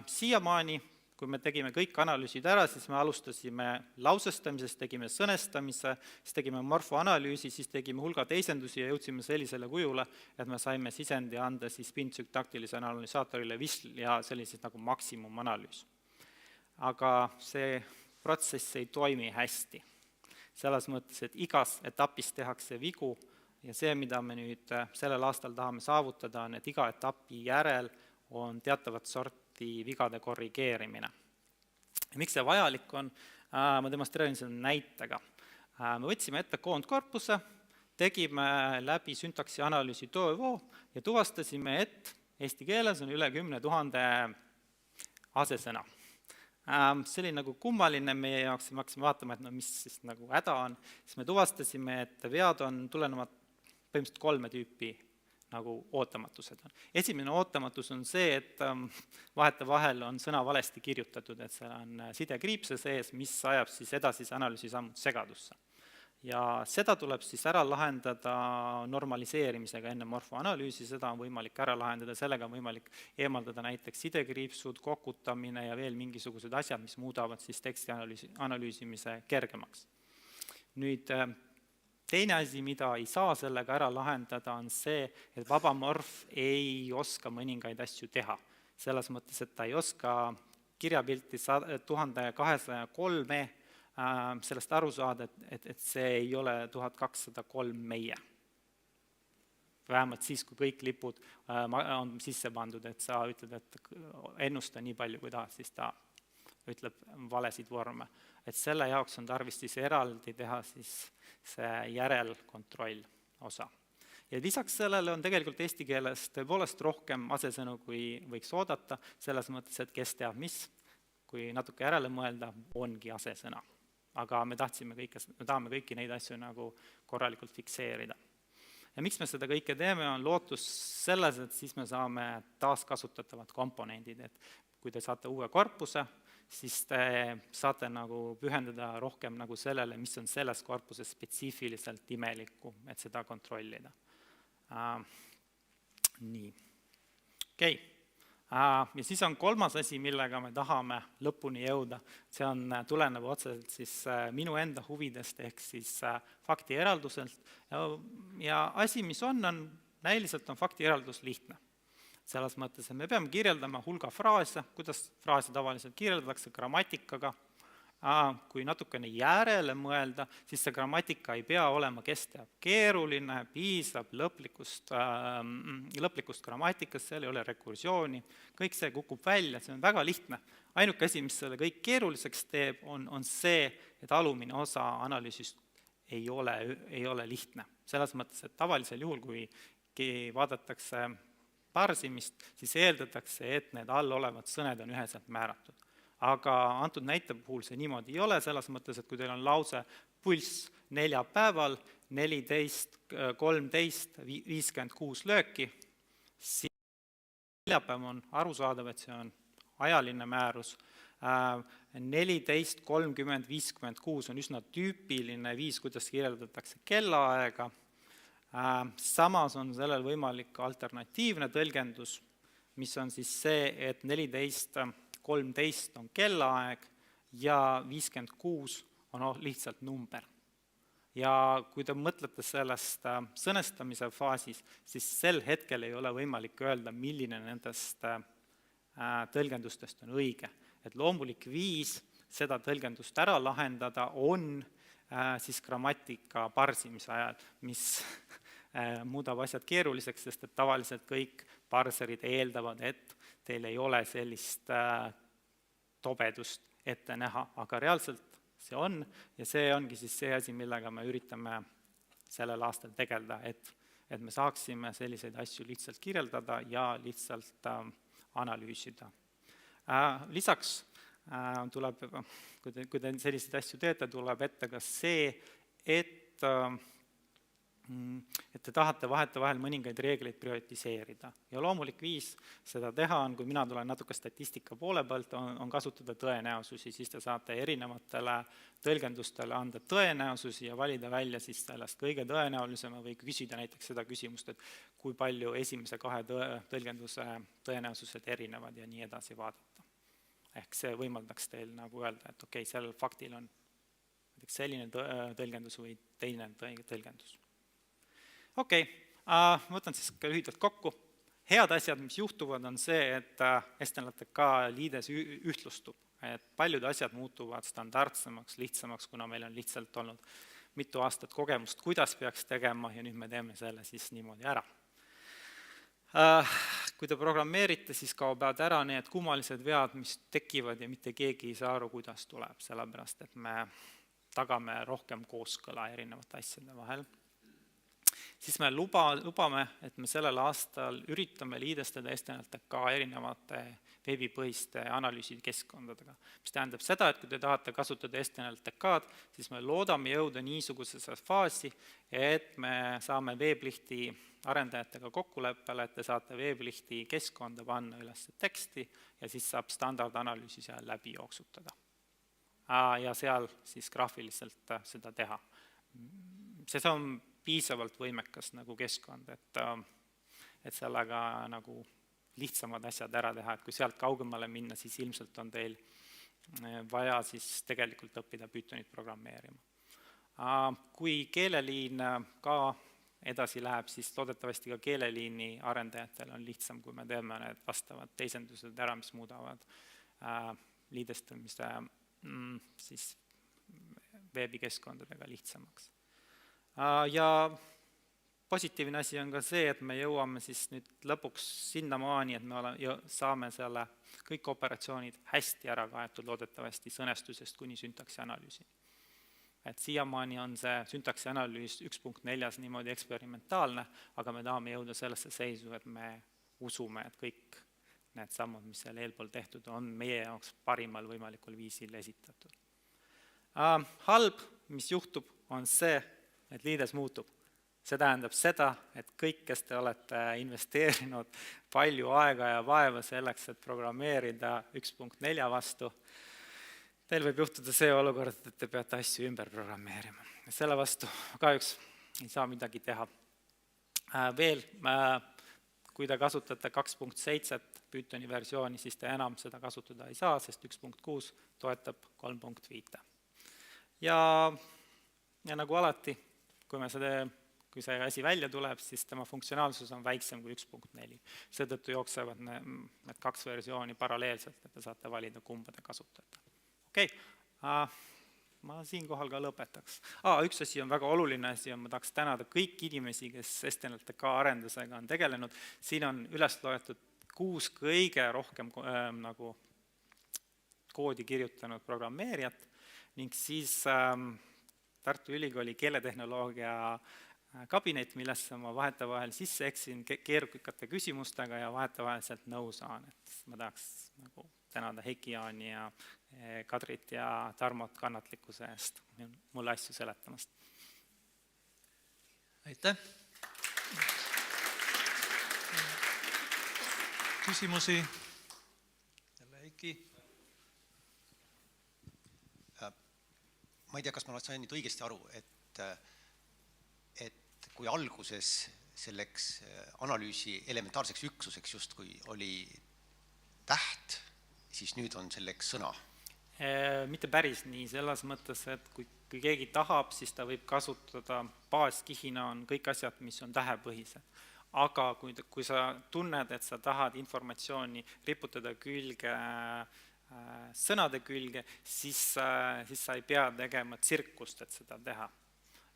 Siiamaani, kui me tegime kõik analüüsid ära, siis me alustasime lausestamisest, tegime sõnestamise, siis tegime morfoanalüüsi, siis tegime hulga teisendusi ja jõudsime sellisele kujule, et me saime sisendi anda siis pintsütaktilise analüüsaatorile VISL ja sellised nagu maksimumanalüüs. Aga see protsess ei toimi hästi. Selles mõttes, et igas etapis tehakse vigu ja see, mida me nüüd sellel aastal tahame saavutada, on, et iga etapi järel on teatavat sorti vigade korrigeerimine. Ja miks see vajalik on? Ma demonstreerin selle näitega. Me võtsime ette koondkorpuse, tegime läbi süntaksi analüüsi töövoo ja tuvastasime, et eesti keeles on üle 10 000 asesõna. See oli nagu kummaline meie jaoks, me hakkasime vaatama, et no mis siis nagu häda on, siis me tuvastasime, et vead on tulenevad põhimõtteliselt 3 tüüpi nagu ootamatused on. Esimene ootamatus on see, et vahetevahel on sõna valesti kirjutatud, et seal on sidekriipse sees, mis ajab siis edasise analüüsisammud segadusse. Ja seda tuleb siis ära lahendada normaliseerimisega enne morfoanalüüsi, seda on võimalik ära lahendada, sellega on võimalik eemaldada näiteks sidekriipsud, kokutamine ja veel mingisugused asjad, mis muudavad siis teksti analüüsimise kergemaks. Nüüd teine asi, mida ei saa sellega ära lahendada, on see, et vaba morf ei oska mõningaid asju teha. Selles mõttes, et ta ei oska kirjapilti 1203 sellest aru saada, et see ei ole 1203 meie. Vähemalt siis, kui kõik lipud on sisse pandud, et sa ütled, et ennusta nii palju, kui tahad, siis ta ütleb valesid vorme. Et selle jaoks on tarvis siis eraldi teha siis see järelkontroll osa. Ja lisaks sellele on tegelikult eesti keeles tõepoolest rohkem asesõnu, kui võiks oodata, selles mõttes, et kes teab mis, kui natuke järele mõelda, ongi asesõna. Aga me tahame kõiki neid asju nagu korralikult fikseerida. Ja miks me seda kõike teeme, on lootus selles, et siis me saame taaskasutatavad komponendid, et kui te saate uue korpuse, siis te saate nagu pühendada rohkem nagu sellele, mis on selles korpuses spetsiifiliselt imelikku, et seda kontrollida. Nii. Okei. Ja siis on kolmas asi, millega me tahame lõpuni jõuda. See on tulenev otseselt siis minu enda huvidest ehk siis faktieralduselt. Ja asi, mis on näiliselt on faktieraldus lihtne. Selles mõttes, et me peame kirjeldama hulga fraase, kuidas fraase tavaliselt kirjeldatakse grammatikaga. Kui natukene järele mõelda, siis see grammatika ei pea olema kestev keeruline, piisab lõplikust grammatikast, seal ei ole rekursiooni, kõik see kukub välja, see on väga lihtne. Ainuke asi, mis selle kõik keeruliseks teeb, on see, et alumine osa analüüsist ei ole lihtne. Selles mõttes, et tavalisel juhul, kui vaadatakse parsimist, siis eeldatakse, et need all olevad sõned on üheselt määratud. Aga antud näite puhul see niimoodi ei ole, selles mõttes, et kui teil on lause pulss neljapäeval, 14, 13, 56 lööki, siis neljapäev on arusaadav, et see on ajaline määrus. 14, 30, 56 on üsna tüüpiline viis, kuidas kirjeldatakse kellaaega. Samas on sellel võimalik alternatiivne tõlgendus, mis on siis see, et 14, 13 on kellaaeg ja 56 on lihtsalt number. Ja kui te mõtlete sellest sõnastamise faasis, siis sel hetkel ei ole võimalik öelda, milline nendest tõlgendustest on õige. Et loomulik viis seda tõlgendust ära lahendada on siis grammatika parsimise ajal, mis muudab asjad keeruliseks, sest et tavaliselt kõik parserid eeldavad, et teil ei ole sellist tobedust ette näha, aga reaalselt see on ja see ongi siis see asi, millega me üritame sellel aastal tegeleda, et me saaksime selliseid asju lihtsalt kirjeldada ja lihtsalt analüüsida. Lisaks tuleb, kui te selliseid asju teete, tuleb ette ka see, et te tahate vahetevahel mõningaid reegleid prioritiseerida. Ja loomulik viis seda teha on, kui mina tulen natuke statistika poole pealt, on kasutada tõenäosusi, siis te saate erinevatele tõlgendustele anda tõenäosusi ja valida välja siis sellest kõige tõenäolisema või küsida näiteks seda küsimust, et kui palju esimese kahe tõlgenduse tõenäosused erinevad ja nii edasi vaadata. Ehk see võimaldaks teil nagu öelda, et okei, sellel faktil on selline tõlgendus või teine tõlgendus. Okei, võtan siis lühidalt kokku. Head asjad, mis juhtuvad, on see, et STLTK liides ühtlustub. Et paljud asjad muutuvad standardsemaks, lihtsamaks, kuna meil on lihtsalt olnud mitu aastat kogemust, kuidas peaks tegema ja nüüd me teeme selle siis niimoodi ära. Kui te programmeerite, siis kaovad ära need kummalised vead, mis tekivad ja mitte keegi ei saa aru, kuidas tuleb, sellepärast, et me tagame rohkem kooskõla erinevate asjade vahel. siis me lubame, et me sellel aastal üritame liidestada STNLTK erinevate veebipõhiste analüüsikeskkondadega. Mis tähendab seda, et kui te tahate kasutada STNLTK-d, siis me loodame jõuda niisugusesse faasi, et me saame veeblihti arendajatega kokkuleppele, et te saate veeblihti keskkonda panna üles teksti ja siis saab standardanalüüsi seal läbi jooksutada. Ja seal siis graafiliselt seda teha. See on piisavalt võimekas nagu keskkond, et sellega nagu lihtsamad asjad ära teha, et kui sealt kaugemale minna, siis ilmselt on teil vaja siis tegelikult õppida Pythonit programmeerima. Kui keeleliin ka edasi läheb, siis loodetavasti ka keeleliini arendajatel on lihtsam, kui me teeme need vastavad teisendused ära, mis muudavad liidestamise siis veebikeskkondadega lihtsamaks. Ja positiivne asi on ka see, et me jõuame siis nüüd lõpuks sinnamaani, et me saame selle kõik operatsioonid hästi ära kaetud loodetavasti sõnestusest kuni syntaksi analüüsini. Et siiamaani on see syntaksi analüüs 1.4 niimoodi eksperimentaalne, aga me tahame jõuda sellesse seisu, et me usume, et kõik need sammud, mis seal eelpool tehtud on meie jaoks parimal võimalikul viisil esitatud. Halb, mis juhtub, on see, et liides muutub. See tähendab seda, et kõik, kes te olete investeerinud palju aega ja vaeva selleks, et programmeerida 1.4 vastu, teil võib juhtuda see olukord, et te peate asju ümber programmeerima. Selle vastu kahjuks ei saa midagi teha. Veel, kui te kasutate 2.7 Pythoni versiooni, siis te enam seda kasutada ei saa, sest 1.6 toetab 3.5. Ja nagu alati, kui see asi välja tuleb, siis tema funktsionaalsus on väiksem kui 1.4. Seetõttu jooksevad need kaks versiooni paralleelselt, et te saate valida, kumba te kasutate. Okei, ma siinkohal ka lõpetaks. Üks asi on väga oluline asi, ma tahaks tänada kõiki inimesi, kes STNLTK arendusega on tegelenud. Siin on üles loetud 6 kõige rohkem nagu koodi kirjutanud programmeerijat ning siis Tartu Ülikooli keeletehnoloogia kabinet, millesse ma vahetevahel sisse eksin keerukate küsimustega ja vahetevahel sealt nõu saan. Et ma tahaks nagu tänada Heiki-Jaani ja Kadrit ja Tarmot kannatlikkuse eest mulle asju seletamast. Aitäh! Küsimusi? Jälle Heiki? Ma ei tea, kas ma sain nüüd õigesti aru, et kui alguses selleks analüüsi elementaarseks üksuseks justkui oli täht, siis nüüd on selleks sõna. Mitte päris nii, selles mõttes, et kui keegi tahab, siis ta võib kasutada baaskihina on kõik asjad, mis on tähepõhised. Aga kui sa tunned, et sa tahad informatsiooni riputada külge sõnade külge, siis sa ei pea tegema tsirkust, et seda teha.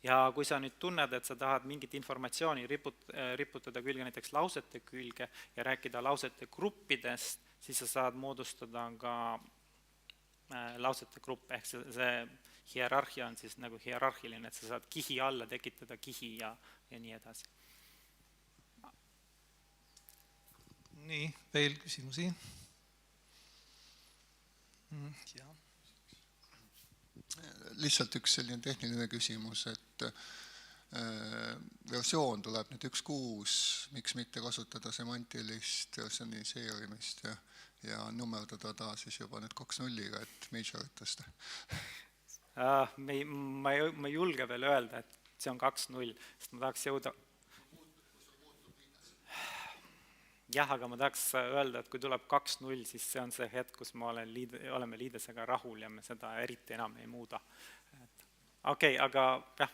Ja kui sa nüüd tunned, et sa tahad mingit informatsiooni riputada külge näiteks lausete külge ja rääkida lausete gruppidest, siis sa saad moodustada ka lausete gruppe, ehk see hierarhia on siis nagu hierarhiline, et sa saad kihi alla tekitada kihi ja nii edasi. Nii, veel küsimusi? Ja. Lihtsalt üks selline tehniline küsimus, et versioon tuleb nüüd 1.6, miks mitte kasutada semantilist versiooniseerimist ja nummerdada ta siis juba nüüd 2.0-ga, et majoritest? Ma ei julge veel öelda, et see on 2.0, sest ma tahaks jõuda... Jah, aga ma tahaks öelda, et kui tuleb 2.0, siis see on see hetk, kus me oleme liidesega rahul ja me seda eriti enam ei muuda. Okei, aga jah,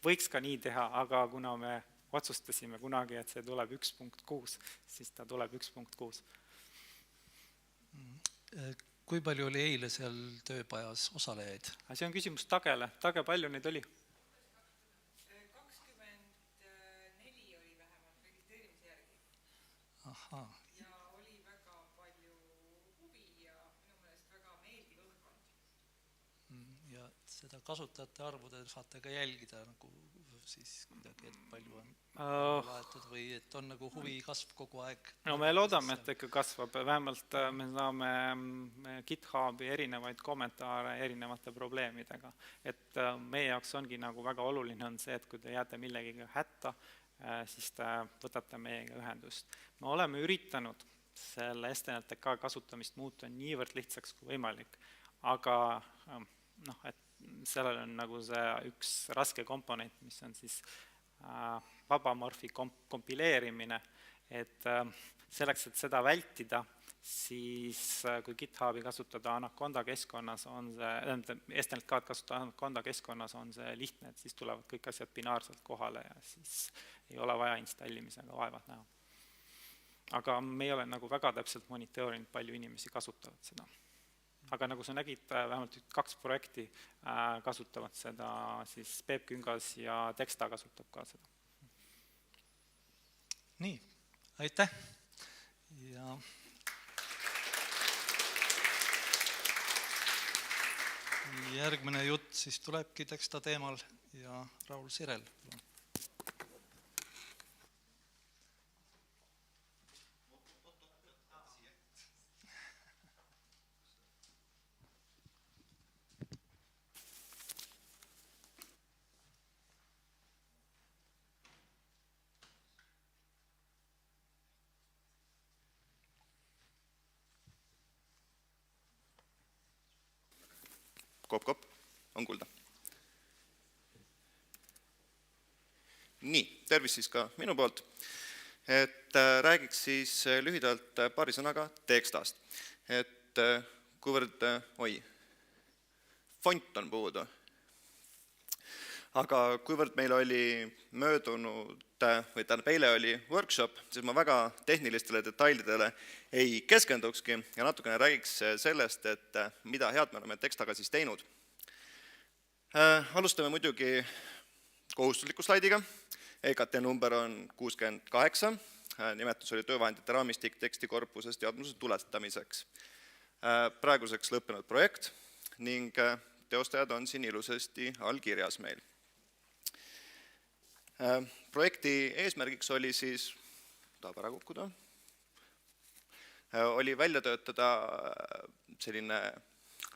võiks ka nii teha, aga kuna me otsustasime kunagi, et see tuleb 1.6, siis ta tuleb 1.6. Kui palju oli eile seal tööpajas osalejaid? See on küsimus Tagele. Tage, palju neid oli? Aha. Ja oli väga palju huvi ja minu meelest väga meeldiv õhkkond. Ja seda kasutajate arvu te saate ka jälgida nagu siis kuidagi, et palju on laetud või et on nagu huvi kasv kogu aeg? No me loodame, et ikka kasvab, vähemalt me saame GitHubi erinevaid kommentaare erinevate probleemidega. Et meie jaoks ongi nagu väga oluline on see, et kui te jääte millegiga hätta, siis te võtate meiega ühendust. Me oleme üritanud selle STNLTK kasutamist muuta niivõrd lihtsaks kui võimalik, aga et sellel on nagu see üks raske komponent, mis on siis vabamorfi kompileerimine, et selleks, et seda vältida, siis kui GitHubi kasutada Anaconda keskkonnas on see, STNLK-d kasutada Anaconda keskkonnas on see lihtne, et siis tulevad kõik asjad binaarselt kohale ja siis ei ole vaja installimisega vaevat näha. Aga me ei ole nagu väga täpselt monitoorinud, palju inimesi kasutavad seda. Aga nagu sa nägid, vähemalt 2 projekti kasutavad seda, siis Peep Küngas ja Teksta kasutab ka seda. Nii, aitäh! Ja järgmine jutt siis tulebki Teksta teemal ja Raul Sirel. Kopp, on kuulda. Nii, tervis siis ka minu poolt. Et räägiks siis lühidalt paari sõnaga Tekstast. Et kuivõrd, font on puudu. Aga kuivõrd meil oli möödunud, või tähendab eile oli workshop, siis ma väga tehnilistele detailidele ei keskendukski ja natukene räägiks sellest, et mida head me oleme Tekstaga siis teinud. Alustame muidugi kohustusliku slaidiga. EKT number on 68, nimetus oli töövahendite raamistik tekstikorpusest teadmuse tuletamiseks. Praeguseks lõppenud projekt ning teostajad on siin ilusasti allkirjas meil. Projekti eesmärgiks oli siis, tahab ära kukkuda, oli välja töötada selline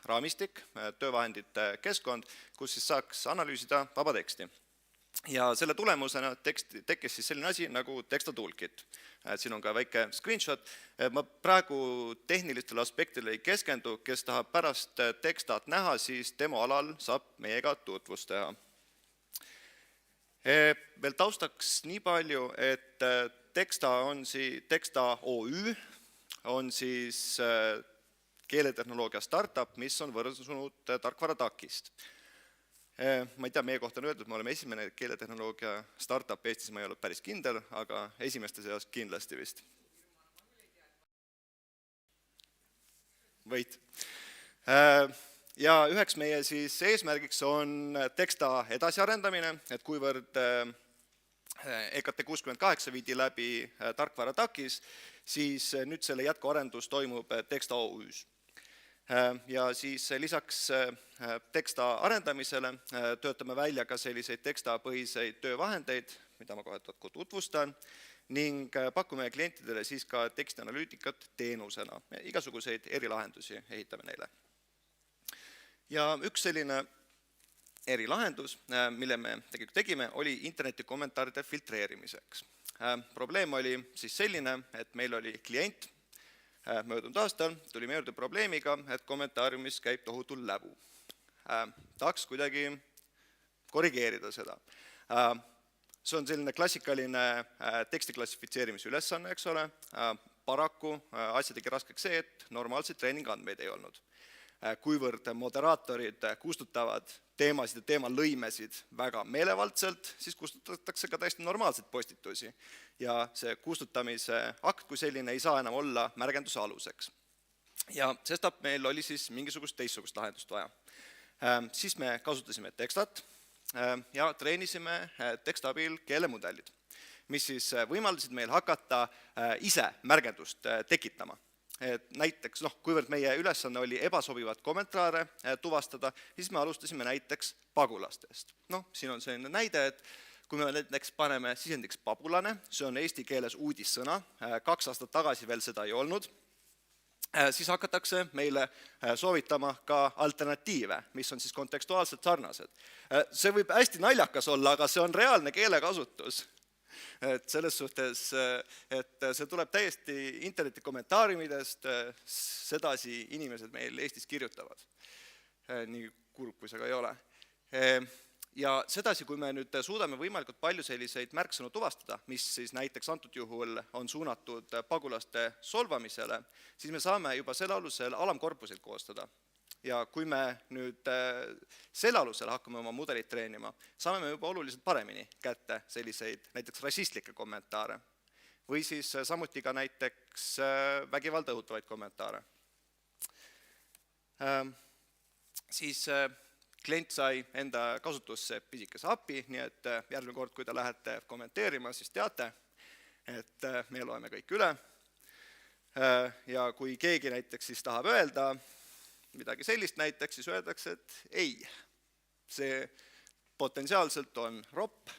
raamistik, töövahendite keskkond, kus siis saaks analüüsida vaba teksti. Ja selle tulemusena tekkis siis selline asi nagu Teksta toolkit. Siin on ka väike screenshot. Ma praegu tehnilistele aspektile ei keskendu, kes tahab pärast Tekstat näha, siis demo alal saab meiega tutvust teha. Veel taustaks nii palju, et Teksta OÜ on siis keeletehnoloogia startup, mis on võrsunud tarkvara TAK-ist. Ma ei tea, meie kohta on öeldud, me oleme esimene keeletehnoloogia startup Eestis, ma ei ole päris kindel, aga esimeste seas kindlasti vist. Võit. Ja üheks meie siis eesmärgiks on Teksta edasiarendamine, et kuivõrd EKT 68 viidi läbi tarkvara TAK-is, siis nüüd selle jätkuarendus toimub Teksta OÜs. Ja siis lisaks Teksta arendamisele töötame välja ka selliseid tekstapõhiseid töövahendeid, mida ma kohe tutvustan, ning pakume klientidele siis ka tekstianalüütikat teenusena. Igasuguseid erilahendusi ehitame neile. Ja üks selline erilahendus, mille me tegelikult tegime, oli interneti kommentaaride filtreerimiseks. Probleem oli siis selline, et meil oli klient, möödunud aastal tuli meelde probleemiga, et kommentaariumis käib tohutul läbu. Tahaks kuidagi korrigeerida seda. See on selline klassikaline teksti klassifitseerimise ülesanne, eks ole. Paraku asja tegi raskeks see, et normaalseid treeningandmeid ei olnud. Kuivõrd moderaatorid kustutavad teemasid ja teemalõimesid väga meelevaldselt, siis kustutatakse ka täiesti normaalseid postitusi. Ja see kustutamise akt kui selline ei saa enam olla märgenduse aluseks. Ja sestap meil oli siis mingisugust teistsugust lahendust vaja. Siis me kasutasime Tekstat ja treenisime Teksta abil keelemudelid, mis siis võimaldasid meil hakata ise märgendust tekitama. Et näiteks, kuivõrd meie ülesanne oli ebasobivat kommentaare tuvastada, siis me alustasime näiteks pagulastest. Siin on selline näide, et kui me näiteks paneme sisendiks pabulane, see on eesti keeles uudissõna, 2 aastat tagasi veel seda ei olnud, siis hakatakse meile soovitama ka alternatiive, mis on siis kontekstuaalselt sarnased. See võib hästi naljakas olla, aga see on reaalne keelekasutus. Et selles suhtes, et see tuleb täiesti interneti kommentaariumidest, sedasi inimesed meil Eestis kirjutavad. Nii kurb, kui see ka ei ole. Ja sedasi, kui me nüüd suudame võimalikult palju selliseid märksõnu tuvastada, mis siis näiteks antud juhul on suunatud pagulaste solvamisele, siis me saame juba selle alusel alamkorpuseid koostada. Ja kui me nüüd selle alusel hakkame oma mudelit treenima, saame me juba oluliselt paremini kätte selliseid näiteks rassistlikke kommentaare või siis samuti ka näiteks vägivalda õhutavaid kommentaare. Siis klient sai enda kasutusse pisikese API, nii et järgmine kord, kui te lähete kommenteerima, siis teate, et me loeme kõik üle. Ja kui keegi näiteks siis tahab öelda midagi sellist näiteks, siis öeldakse, et ei, see potentsiaalselt on ropp,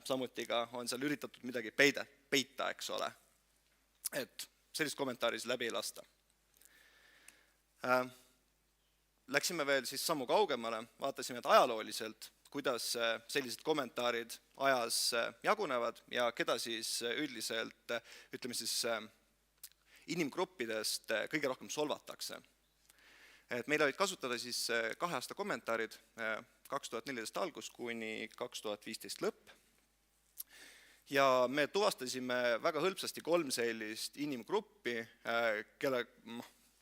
samuti ka on seal üritatud midagi peita, eks ole. Et sellist kommentaari läbi ei lasta. Läksime veel siis sammu kaugemale, vaatasime ajalooliselt, kuidas sellised kommentaarid ajas jagunevad ja keda siis üldiselt, ütleme siis, inimgruppidest kõige rohkem solvatakse. Et meil olid kasutada siis 2 aasta kommentaarid 2014 algus kuni 2015 lõpp. Ja me tuvastasime väga hõlpsasti 3 sellist inimgruppi,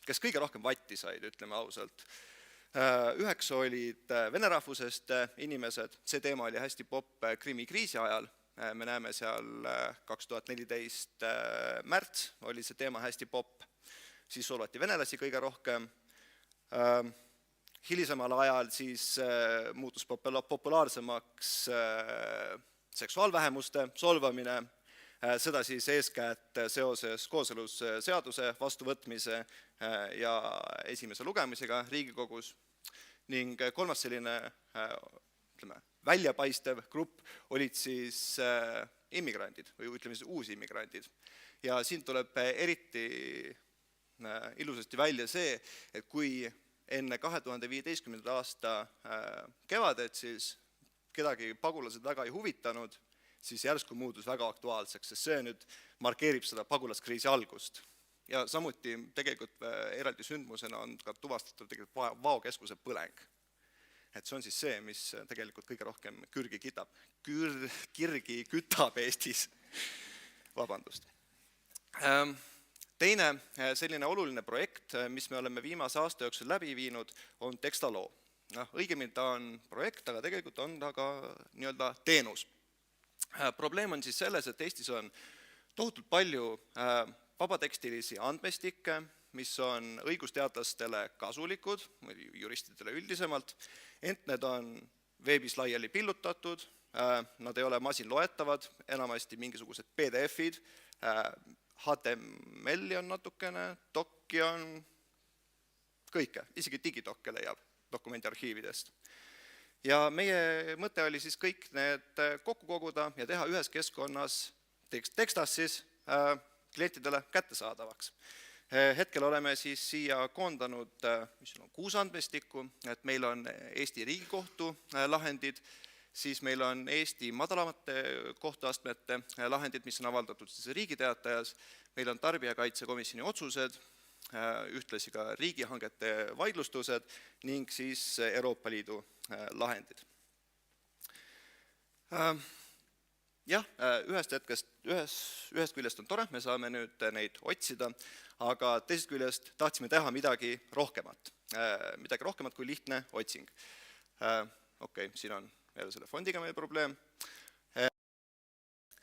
kes kõige rohkem vatti said, ütleme ausalt. 9 olid vene rahvusest inimesed, see teema oli hästi popp Krimmi kriisi ajal, me näeme seal 2014 märts oli see teema hästi popp, siis solvati venelasi kõige rohkem. Hilisemal ajal siis muutus populaarsemaks seksuaalvähemuste solvamine, seda siis eeskätt seoses kooselusseaduse vastuvõtmise ja esimese lugemisega Riigikogus. Ning 3. selline väljapaistev grupp olid siis immigrandid või ütleme siis uusimmigrandid. Ja siin tuleb eriti ilusasti välja see, et kui enne 2015. aasta kevadet siis kedagi pagulased väga ei huvitanud, siis järsku muutus väga aktuaalseks, sest see nüüd markeerib seda pagulaskriisi algust. Ja samuti tegelikult eraldi sündmusena on ka tuvastatud tegelikult vaokeskuse põleng. Et see on siis see, mis tegelikult kõige rohkem kirgi kütab Eestis. Vabandust. Teine selline oluline projekt, mis me oleme viimase aasta jooksul läbi viinud, on Textaloo. Õigemini ta on projekt, aga tegelikult on ta ka nii-öelda teenus. Probleem on siis selles, et Eestis on tohutult palju vabatekstilisi andmestikke, mis on õigusteadlastele kasulikud, juristidele üldisemalt, ent need on veebis laiali pillutatud, nad ei ole masinloetavad, enamasti mingisugused PDF-id, HTML-i on natukene, dokki on kõike, isegi digidokke leiab dokumendi arhiividest. Ja meie mõte oli siis kõik need kokku koguda ja teha ühes keskkonnas tekstas siis klientidele kättesaadavaks. Hetkel oleme siis siia koondanud 6 andmestikku, et meil on Eesti Riigikohtu lahendid, siis meil on Eesti madalamate kohtuastmete lahendid, mis on avaldatud siis Riigiteatajas, meil on Tarbijakaitsekomisjoni otsused, ühtlasi ka riigihangete vaidlustused ning siis Euroopa Liidu lahendid. Jah, ühest küljest on tore, me saame nüüd neid otsida, aga teisest küljest tahtsime teha midagi rohkemat kui lihtne otsing. Okei, siin on jälle selle fondiga meie probleem.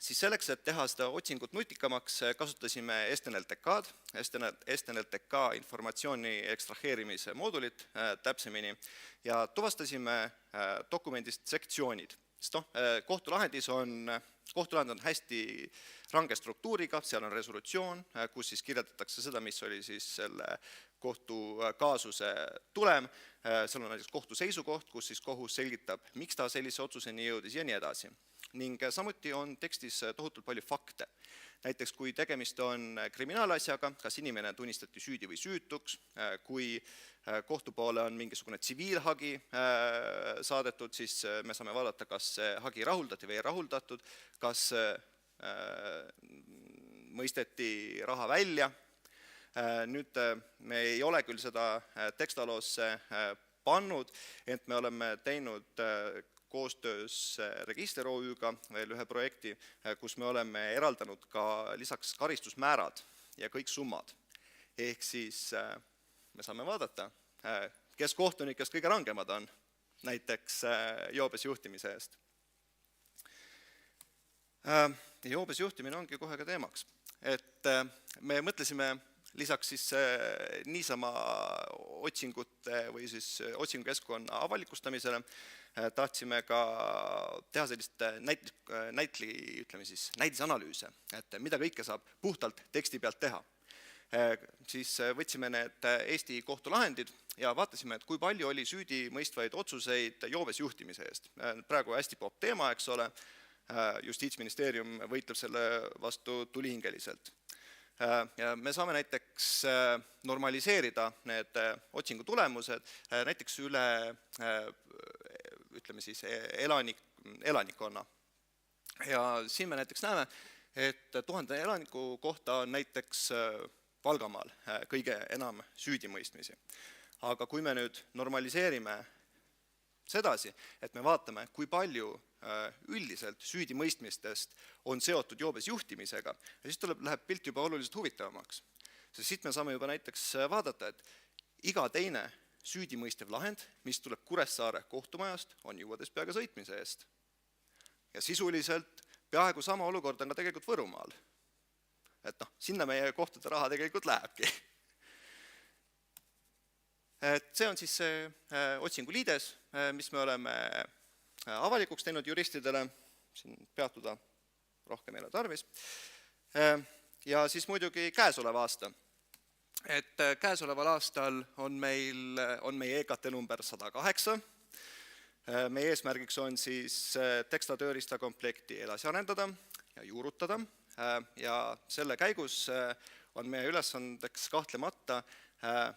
Siis selleks, et teha seda otsingut nutikamaks, kasutasime STNLTK-d, STNLTK informatsiooni ekstraheerimise moodulit täpsemini ja tuvastasime dokumendist sektsioonid. Kohtulahend on hästi range struktuuriga, seal on resolutsioon, kus siis kirjeldatakse seda, mis oli siis selle kohtukaasuse tulem, seal on näiteks kohtu seisukoht, kus siis kohus selgitab, miks ta sellise otsuseni jõudis ja nii edasi. Ning samuti on tekstis tohutult palju fakte. Näiteks kui tegemist on kriminaalasjaga, kas inimene tunnistati süüdi või süütuks, kui kohtu poole on mingisugune tsiviilhagi saadetud, siis me saame vaadata, kas see hagi rahuldati või ei rahuldatud, kas mõisteti raha välja. Nüüd me ei ole küll seda tekstaloosse pannud, ent me oleme teinud koostöös Register OÜ-ga veel ühe projekti, kus me oleme eraldanud ka lisaks karistusmäärad ja kõik summad. Ehk siis me saame vaadata, kes kohtunikest kõige rangemad on, näiteks joobes juhtimise eest. Joobes juhtimine ongi kohe ka teemaks. Et me mõtlesime lisaks siis niisama otsingute või siis otsingukeskkonna avalikustamisele, tahtsime ka teha sellist näidisanalüüse, et mida kõike saab puhtalt teksti pealt teha. Siis võtsime need Eesti kohtulahendid ja vaatasime, et kui palju oli süüdi mõistvaid otsuseid joobes juhtimise eest. Praegu hästi popp teema, eks ole, Justiitsministeerium võitleb selle vastu tulihingeliselt. Ja me saame näiteks normaliseerida need otsingu tulemused näiteks üle ütleme siis elanikkonna. Ja siin me näiteks näeme, et 1000 elaniku kohta on näiteks Valgamaal kõige enam süüdimõistmisi. Aga kui me nüüd normaliseerime sedasi, et me vaatame, kui palju üldiselt süüdimõistmistest on seotud joobes juhtimisega, ja siis läheb pilt juba oluliselt huvitavamaks. Sest siit me saame juba näiteks vaadata, et iga teine süüdimõistev lahend, mis tuleb Kuressaare kohtumajast, on juuades peaga sõitmise eest. Ja sisuliselt peaaegu sama olukord on ka tegelikult Võrumaal. Et sinna meie kohtade raha tegelikult lähebki. Et see on siis see otsingu liides, mis me oleme avalikuks teinud juristidele, siin peatuda rohkem ei ole tarvis. Ja siis muidugi käesolev aasta. Et käesoleval aastal on meie EKT number 108. Meie eesmärgiks on siis teksta tööriistakomplekti edasi arendada ja juurutada. Ja selle käigus on meie ülesandeks kahtlemata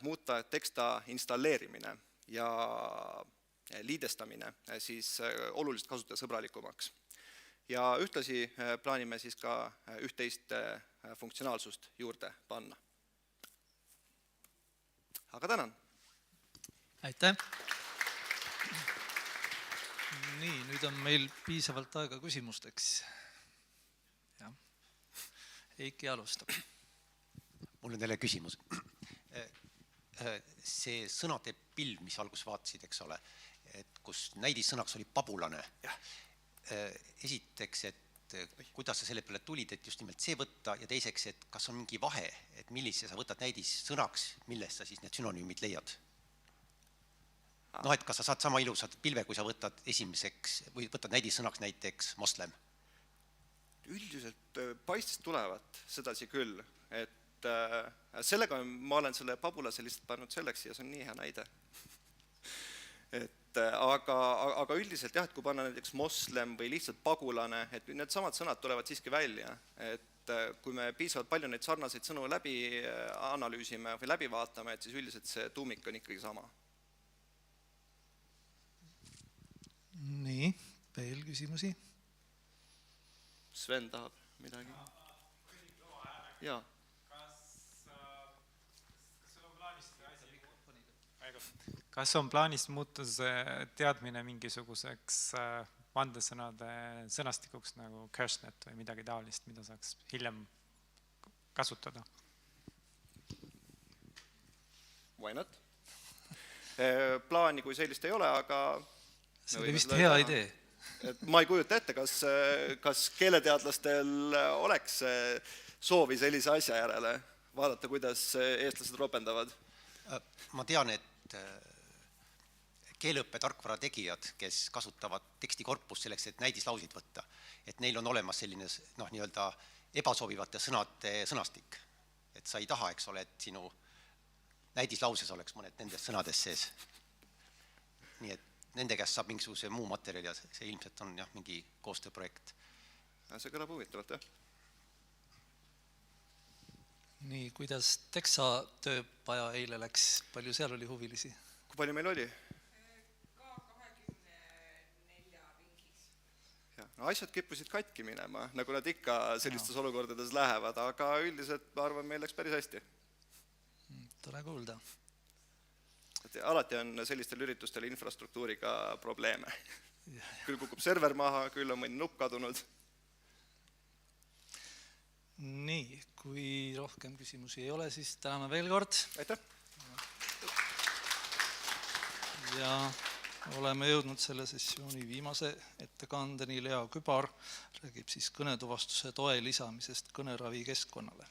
muuta teksta installeerimine ja liidestamine siis oluliselt kasutajasõbralikumaks. Ja ühtlasi plaanime siis ka üht-teist funktsionaalsust juurde panna. Aga tänan! Aitäh! Nii, nüüd on meil piisavalt aega küsimusteks. Ja. Eiki alustab. Mul on teile küsimus. See sõnade pilv, mis algus vaatasid, eks ole, et kus näidissõnaks oli pabulane. Esiteks, et kuidas sa selle peale tulid, et just nimelt see võtta, ja teiseks, et kas on mingi vahe, et millise sa võtad näidissõnaks, millest sa siis need sünonüümid leiad? Et kas sa saad sama ilusat pilve, kui sa võtad esimeseks või võtad näidissõnaks näiteks moslem? Üldiselt paistist tulevat sedasi küll, et sellega ma olen selle pabulase lihtsalt pannud selleks ja see on nii hea näide. Aga üldiselt jah, et kui panna näiteks moslem või lihtsalt pagulane, et need samad sõnad tulevad siiski välja, et kui me piisavalt palju neid sarnaseid sõnu läbi analüüsime või läbi vaatame, et siis üldiselt see tuumik on ikkagi sama. Nii, veel küsimusi? Sven tahab midagi? Jaa. Kas on plaanis muuta see teadmine mingisuguseks vandesõnade sõnastikuks nagu CurseNet või midagi taolist, mida saaks hiljem kasutada? Why not? Plaani kui sellist ei ole, aga... See oli vist hea idee. Ma ei kujuta ette, kas keeleteadlastel oleks soovi sellise asja järele vaadata, kuidas eestlased ropendavad? Ma tean, et keeleõppe tarkvara tegijad, kes kasutavad tekstikorpust selleks, et näidislausid võtta, et neil on olemas selline ebasobivate sõnade sõnastik. Et sa ei taha, eks ole, et sinu näidislauses oleks mõned nendest sõnadest sees. Nii et nende käest saab mingisuguse muu materjali ja see ilmselt on jah, mingi koostööprojekt. See kõlab huvitavalt, jah. Nii, kuidas Teksa tööpaja eile läks, palju seal oli huvilisi? Kui palju meil oli? Ka 24 ringis. Ja, no asjad kippusid katki minema, nagu nad ikka sellistes olukordades lähevad, aga üldiselt ma arvan, meil läks päris hästi. Tore kuulda. Alati on sellistel üritustel infrastruktuuriga probleeme. Küll kukub server maha, küll on mõni nupp kadunud. Nii, kui rohkem küsimusi ei ole, siis täname veel kord. Aitäh! Ja oleme jõudnud selle sessiooni viimase ettekandeni. Lea Kübar räägib siis kõnetuvastuse toe lisamisest kõneravi keskkonnale.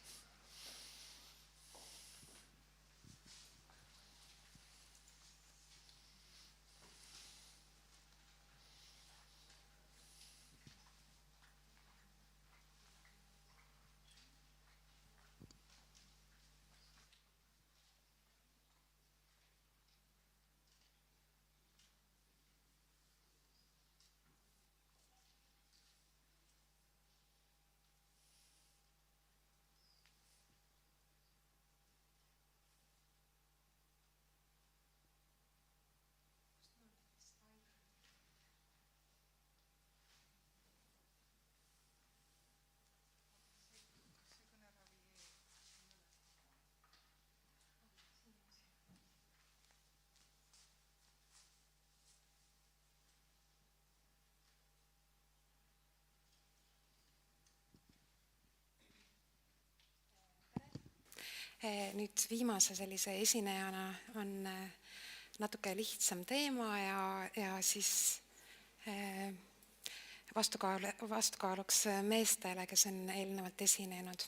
Nüüd viimase sellise esinejana on natuke lihtsam teema ja siis vastukaaluks meestele, kes on eelnevalt esinenud.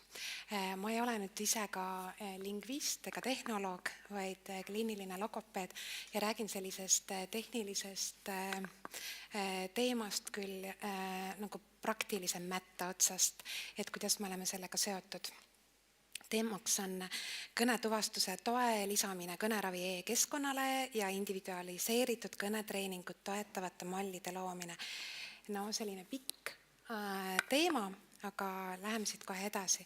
Ma ei ole nüüd ise ka lingvist ega tehnoloog, vaid kliiniline logopeed ja räägin sellisest tehnilisest teemast küll nagu praktilise mätta otsast, et kuidas me oleme sellega seotud. Teemaks on kõnetuvastuse toe lisamine kõneravi e-keskkonnale ja individualiseeritud kõnetreeningut toetavate mallide loomine. No selline pikk teema, aga läheme siit kohe edasi.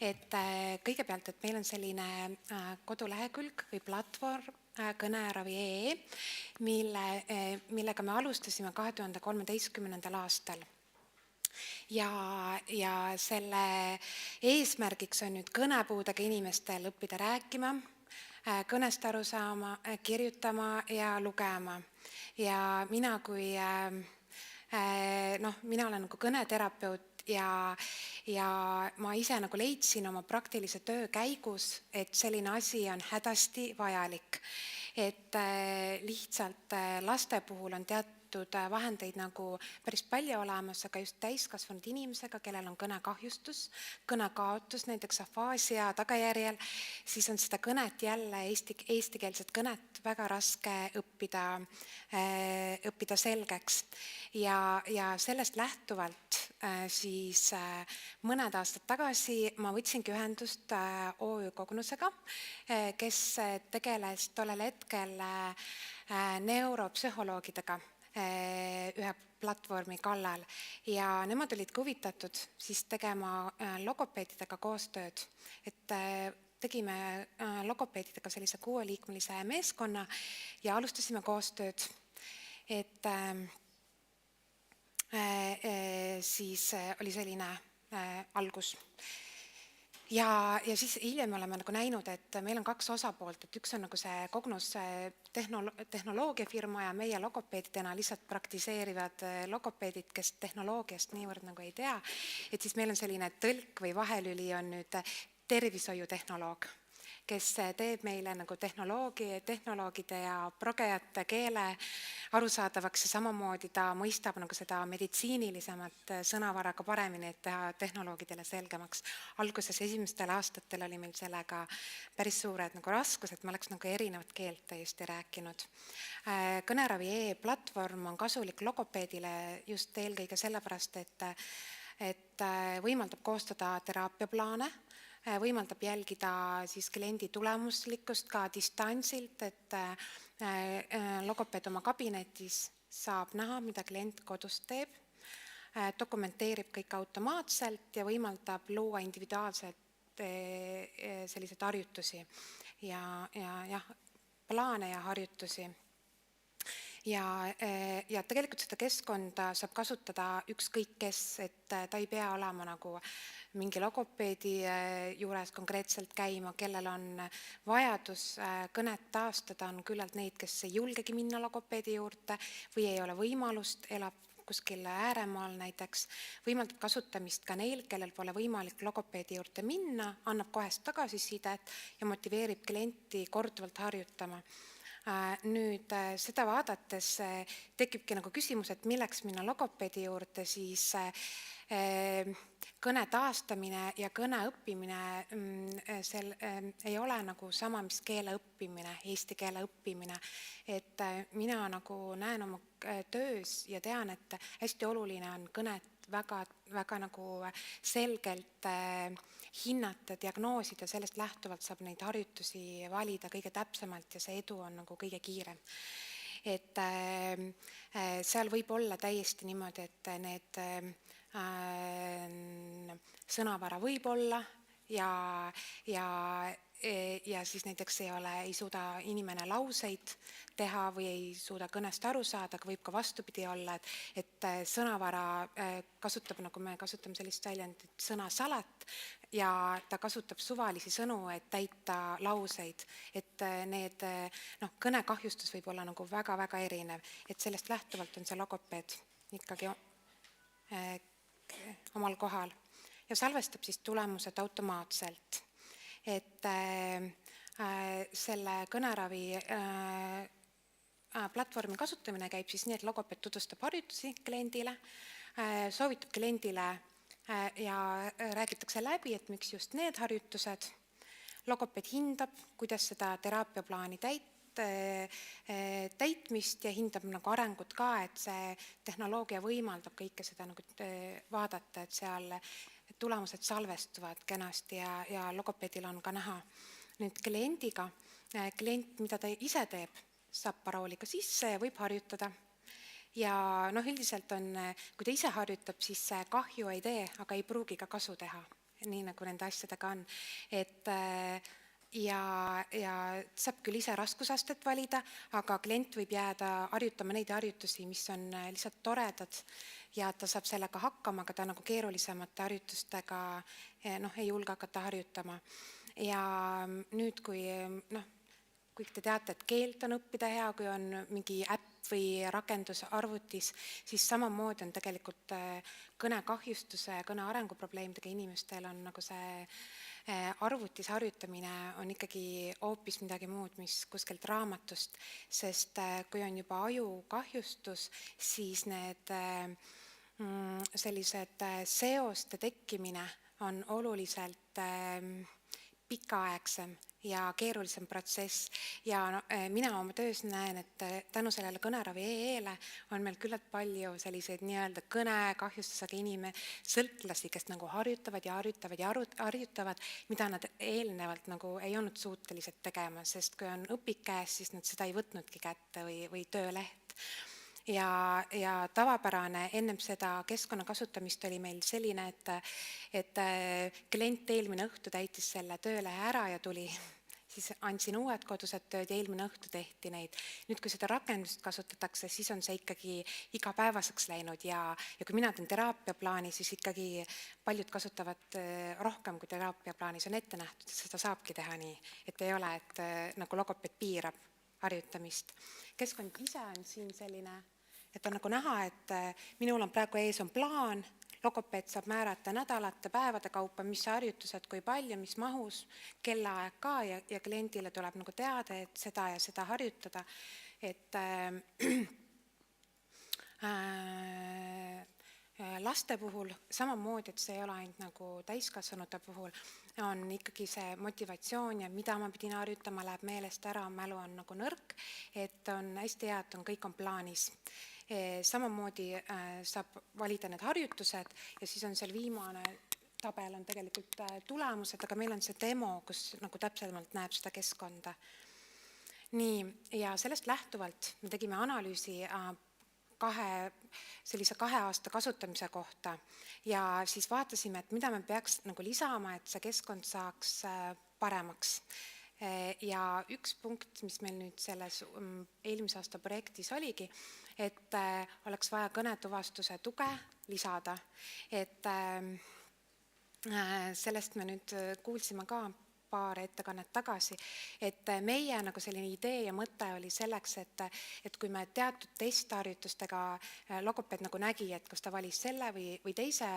Et kõigepealt, et meil on selline kodulehekülg või platvorm kõneravi.ee, millega me alustasime 2013. aastal. Ja selle eesmärgiks on nüüd kõnepuudega inimestel õppida rääkima, kõnest aru saama, kirjutama ja lugema. Ja mina mina olen nagu kõneterapeut ja ma ise nagu leidsin oma praktilise töö käigus, et selline asi on hädasti vajalik. Et lihtsalt laste puhul on teatud vahendeid nagu päris palju olemas, aga just täiskasvanud inimesega, kellel on kõnekahjustus, kõnekaotus, näiteks afaasia tagajärjel, siis on seda kõnet jälle, eestikeelset kõnet väga raske õppida selgeks. Ja sellest lähtuvalt siis mõned aastad tagasi ma võtsingi ühendust OÜ Kognusega, kes tegeles tollel hetkel neuropsühholoogidega ühe platvormi kallal ja nemad olid huvitatud siis tegema logopeedidega koostööd, et tegime logopeedidega sellise 6-liikmelise meeskonna ja alustasime koostööd, et siis oli selline algus. Ja siis hiljem me oleme nagu näinud, et meil on 2 osapoolt, et üks on nagu see Kognus tehnoloogiafirma ja meie logopeedidena lihtsalt praktiseerivad logopeedid, kes tehnoloogiast niivõrd nagu ei tea, et siis meil on selline tõlk või vahelüli on nüüd tervishoiutehnoloog, kes teeb meile nagu tehnoloogide ja progejate keele arusaadavaks ja samamoodi ta mõistab nagu seda meditsiinilisemat sõnavaraga paremini, et teha tehnoloogidele selgemaks. Alguses esimestel aastatel oli meil sellega päris suured nagu raskused, ma oleks nagu erinevat keelt täiesti rääkinud. Kõneravi e-platvorm on kasulik logopeedile just eelkõige sellepärast, et võimaldab koostada teraapiaplaane, võimaldab jälgida siis kliendi tulemuslikkust ka distantsilt, et logopeed oma kabinetis saab näha, mida klient kodus teeb, dokumenteerib kõik automaatselt ja võimaldab luua individuaalselt selliseid harjutusi ja plaane ja harjutusi. Ja tegelikult seda keskkonda saab kasutada ükskõik kes, et ta ei pea olema nagu mingi logopeedi juures konkreetselt käima, kellel on vajadus kõnet taastada, on küllalt neid, kes ei julgegi minna logopeedi juurde või ei ole võimalust, elab kuskil ääremaal näiteks, võimaldab kasutamist ka neil, kellel pole võimalik logopeedi juurde minna, annab kohest tagasisidet ja motiveerib klienti korduvalt harjutama. Nüüd seda vaadates tekibki nagu küsimus, et milleks minna logopeedi juurde, siis kõne taastamine ja kõne õppimine ei ole nagu sama, mis keele õppimine, eesti keele õppimine. Et mina nagu näen oma töös ja tean, et hästi oluline on kõnet väga nagu selgelt hinnata, diagnoosida, sellest lähtuvalt saab neid harjutusi valida kõige täpsemalt ja see edu on nagu kõige kiirem. Et seal võib olla täiesti niimoodi, et need sõnavara võib olla ja siis näiteks ei suuda inimene lauseid teha või ei suuda kõnest aru saada, aga võib ka vastupidi olla, et sõnavara kasutab, nagu me kasutame sellist väljendit, sõnasalat ja ta kasutab suvalisi sõnu, et täita lauseid, et need kõnekahjustus võib olla nagu väga-väga erinev, et sellest lähtuvalt on see logopeed ikkagi omal kohal ja salvestab siis tulemused automaatselt. Et selle kõneravi platvormi kasutamine käib siis nii, et logopeed tutvustab harjutusi kliendile, soovitab kliendile ja räägitakse läbi, et miks just need harjutused. Logopeed hindab, kuidas seda teraapiaplaani täitmist ja hindab nagu arengut ka, et see tehnoloogia võimaldab kõike seda nagu vaadata, et seal tulemused salvestuvad kenasti ja logopeedil on ka näha. Nüüd kliendiga, klient, mida ta ise teeb, saab parooliga sisse ja võib harjutada. Ja üldiselt on, kui ta ise harjutab, siis kahju ei tee, aga ei pruugi ka kasu teha, nii nagu nende asjadega on. Et ja saab küll ise raskusastet valida, aga klient võib jääda harjutama neid harjutusi, mis on lihtsalt toredad ja ta saab sellega hakkama, aga ta nagu keerulisemate harjutustega ei julge hakata harjutama. Ja nüüd, kui te teate, et keelt on õppida hea, kui on mingi äpp või rakendus arvutis, siis samamoodi on tegelikult kõnekahjustuse ja kõne arenguprobleemidega inimestel on nagu see arvutis harjutamine on ikkagi hoopis midagi muud, mis kuskilt raamatust, sest kui on juba ajukahjustus, siis need sellised seoste tekkimine on oluliselt pikaaegsem ja keerulisem protsess ja mina oma töös näen, et tänu sellele kõneravi EE-le on meil küllalt palju selliseid nii-öelda kõnekahjustusega sõltlasi, kes nagu harjutavad ja harjutavad, mida nad eelnevalt nagu ei olnud suutelised tegema, sest kui on õpik käes, siis nad seda ei võtnudki kätte või tööleht. Ja tavapärane ennem seda keskkonna kasutamist oli meil selline, et klient eelmine õhtu täitis selle töölehe ära ja tuli, siis andsin uued kodused tööd ja eelmine õhtu tehti neid. Nüüd, kui seda rakendust kasutatakse, siis on see ikkagi igapäevaseks läinud ja kui mina teen teraapiaplaani, siis ikkagi paljud kasutavad rohkem, kui teraapiaplaanis on ette nähtud, et seda saabki teha nii, et ei ole, et nagu logopeed piirab harjutamist. Keskkond ise on siin selline, et on nagu näha, et minul on praegu ees on plaan, logopeed saab määrata nädalate, päevade kaupa, mis harjutused, kui palju, mis mahus, kellaaeg ka ja kliendile tuleb nagu teada, et seda ja seda harjutada. Et laste puhul samamoodi, et see ei ole ainult nagu täiskasvanute puhul, on ikkagi see motivatsioon ja mida ma pidin harjutama, läheb meelest ära, mälu on nagu nõrk, et on hästi hea, et kõik on plaanis. Samamoodi saab valida need harjutused ja siis on seal viimane tabel on tegelikult tulemused, aga meil on see demo, kus nagu täpsemalt näeb seda keskkonda. Nii, ja sellest lähtuvalt me tegime analüüsi sellise 2 aasta kasutamise kohta ja siis vaatasime, et mida me peaks nagu lisama, et see keskkond saaks paremaks. Ja üks punkt, mis meil nüüd selles eelmise aasta projektis oligi, et oleks vaja kõnetuvastuse tuge lisada, et sellest me nüüd kuulsime ka paar ettekannet tagasi, et meie nagu selline idee ja mõte oli selleks, et kui me teatud testharjutustega logopeed nagu nägi, et kas ta valis selle või teise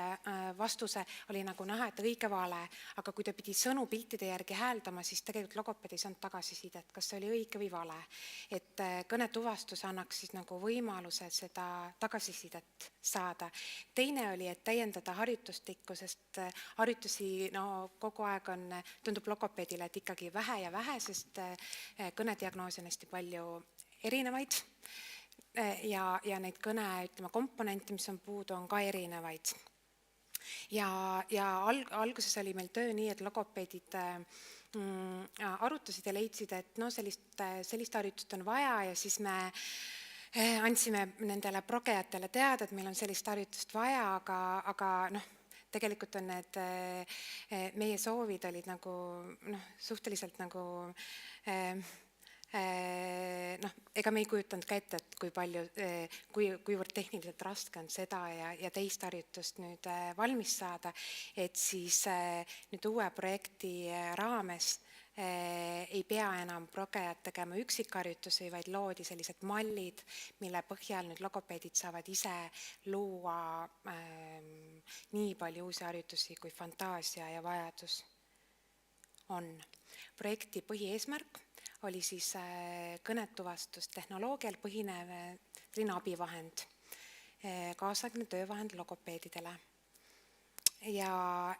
vastuse, oli nagu näha, et õige vale, aga kui ta pidi sõnu piltide järgi hääldama, siis tegelikult logopeed ei saanud tagasisidet, kas see oli õige või vale. Et kõnetuvastus annaks siis nagu võimaluse seda tagasisidet saada. Teine oli, et täiendada harjutustikku, sest harjutusi kogu aeg tundub logopeedile, et ikkagi vähe ja vähe, sest kõnediagnoosi on hästi palju erinevaid ja neid kõne, komponente, mis on puudu, on ka erinevaid. Ja alguses oli meil töö nii, et logopeedid arutasid ja leidsid, et sellist harjutust on vaja ja siis me andsime nendele progejatele teada, et meil on sellist harjutust vaja, aga tegelikult on need meie soovid olid nagu suhteliselt nagu ega me ei kujutanud ka ette, et kuivõrd tehniliselt raske on seda ja teist harjutust nüüd valmis saada, et siis nüüd uue projekti raames ei pea enam progejad tegema üksikharjutusi, vaid loodi sellised mallid, mille põhjal nüüd logopeedid saavad ise luua nii palju uusi harjutusi, kui fantaasia ja vajadus on. Projekti põhieesmärk oli siis kõnetuvastustehnoloogial põhinev abivahend, kaasaegne töövahend logopeedidele. Ja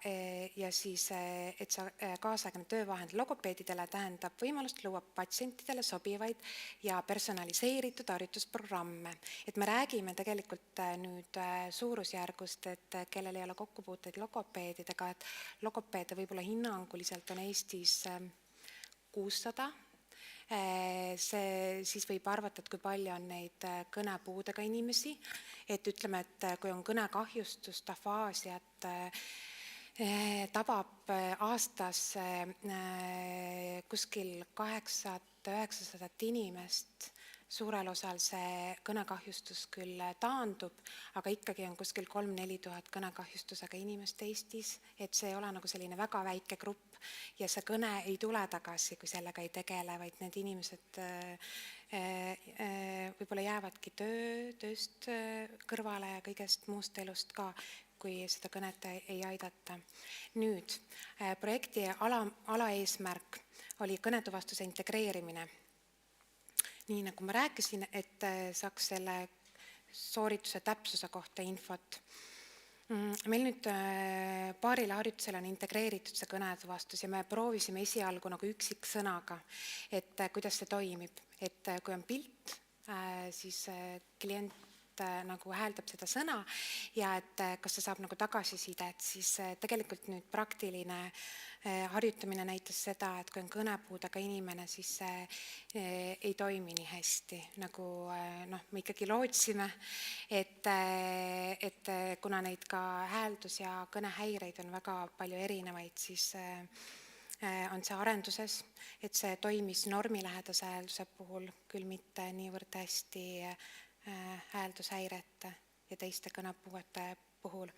siis, et see kaasaegne töövahend logopeedidele tähendab võimalust luua patsientidele sobivaid ja personaliseeritud harjutusprogramme. Et me räägime tegelikult nüüd suurusjärgust, et kellel ei ole kokkupuuteid logopeedidega, et logopeede võib-olla hinnanguliselt on Eestis 600. See siis võib arvata, et kui palju on neid kõnepuudega inimesi, et ütleme, et kui on kõnekahjustust, afaasiat, tabab aastas kuskil 800-900 inimest, suurel osal see kõnekahjustus küll taandub, aga ikkagi on kuskil 3-4 tuhat kõnekahjustusega inimest Eestis, et see ei ole nagu selline väga väike grupp ja see kõne ei tule tagasi, kui sellega ei tegele, vaid need inimesed võib-olla jäävadki tööst kõrvale ja kõigest muust elust ka, kui seda kõnet ei aidata. Nüüd, projekti alaeesmärk oli kõnetuvastuse integreerimine. Nii nagu ma rääkisin, et saaks selle soorituse täpsuse kohta infot. Meil nüüd paarile harjutusele on integreeritud see kõnetuvastus ja me proovisime esialgu nagu üksiksõnaga, et kuidas see toimib. Et kui on pilt, siis klient nagu hääldab seda sõna ja et kas ta saab nagu tagasisidet, siis tegelikult nüüd praktiline harjutamine näitas seda, et kui on kõnepuudega inimene, siis ei toimi nii hästi, nagu me ikkagi lootsime, et kuna neid ka hääldus- ja kõnehäireid on väga palju erinevaid, siis on see arenduses, et see toimis normilähedase häälduse puhul, küll mitte niivõrd hästi hääldushäirete ja teiste kõnepuuete puhul.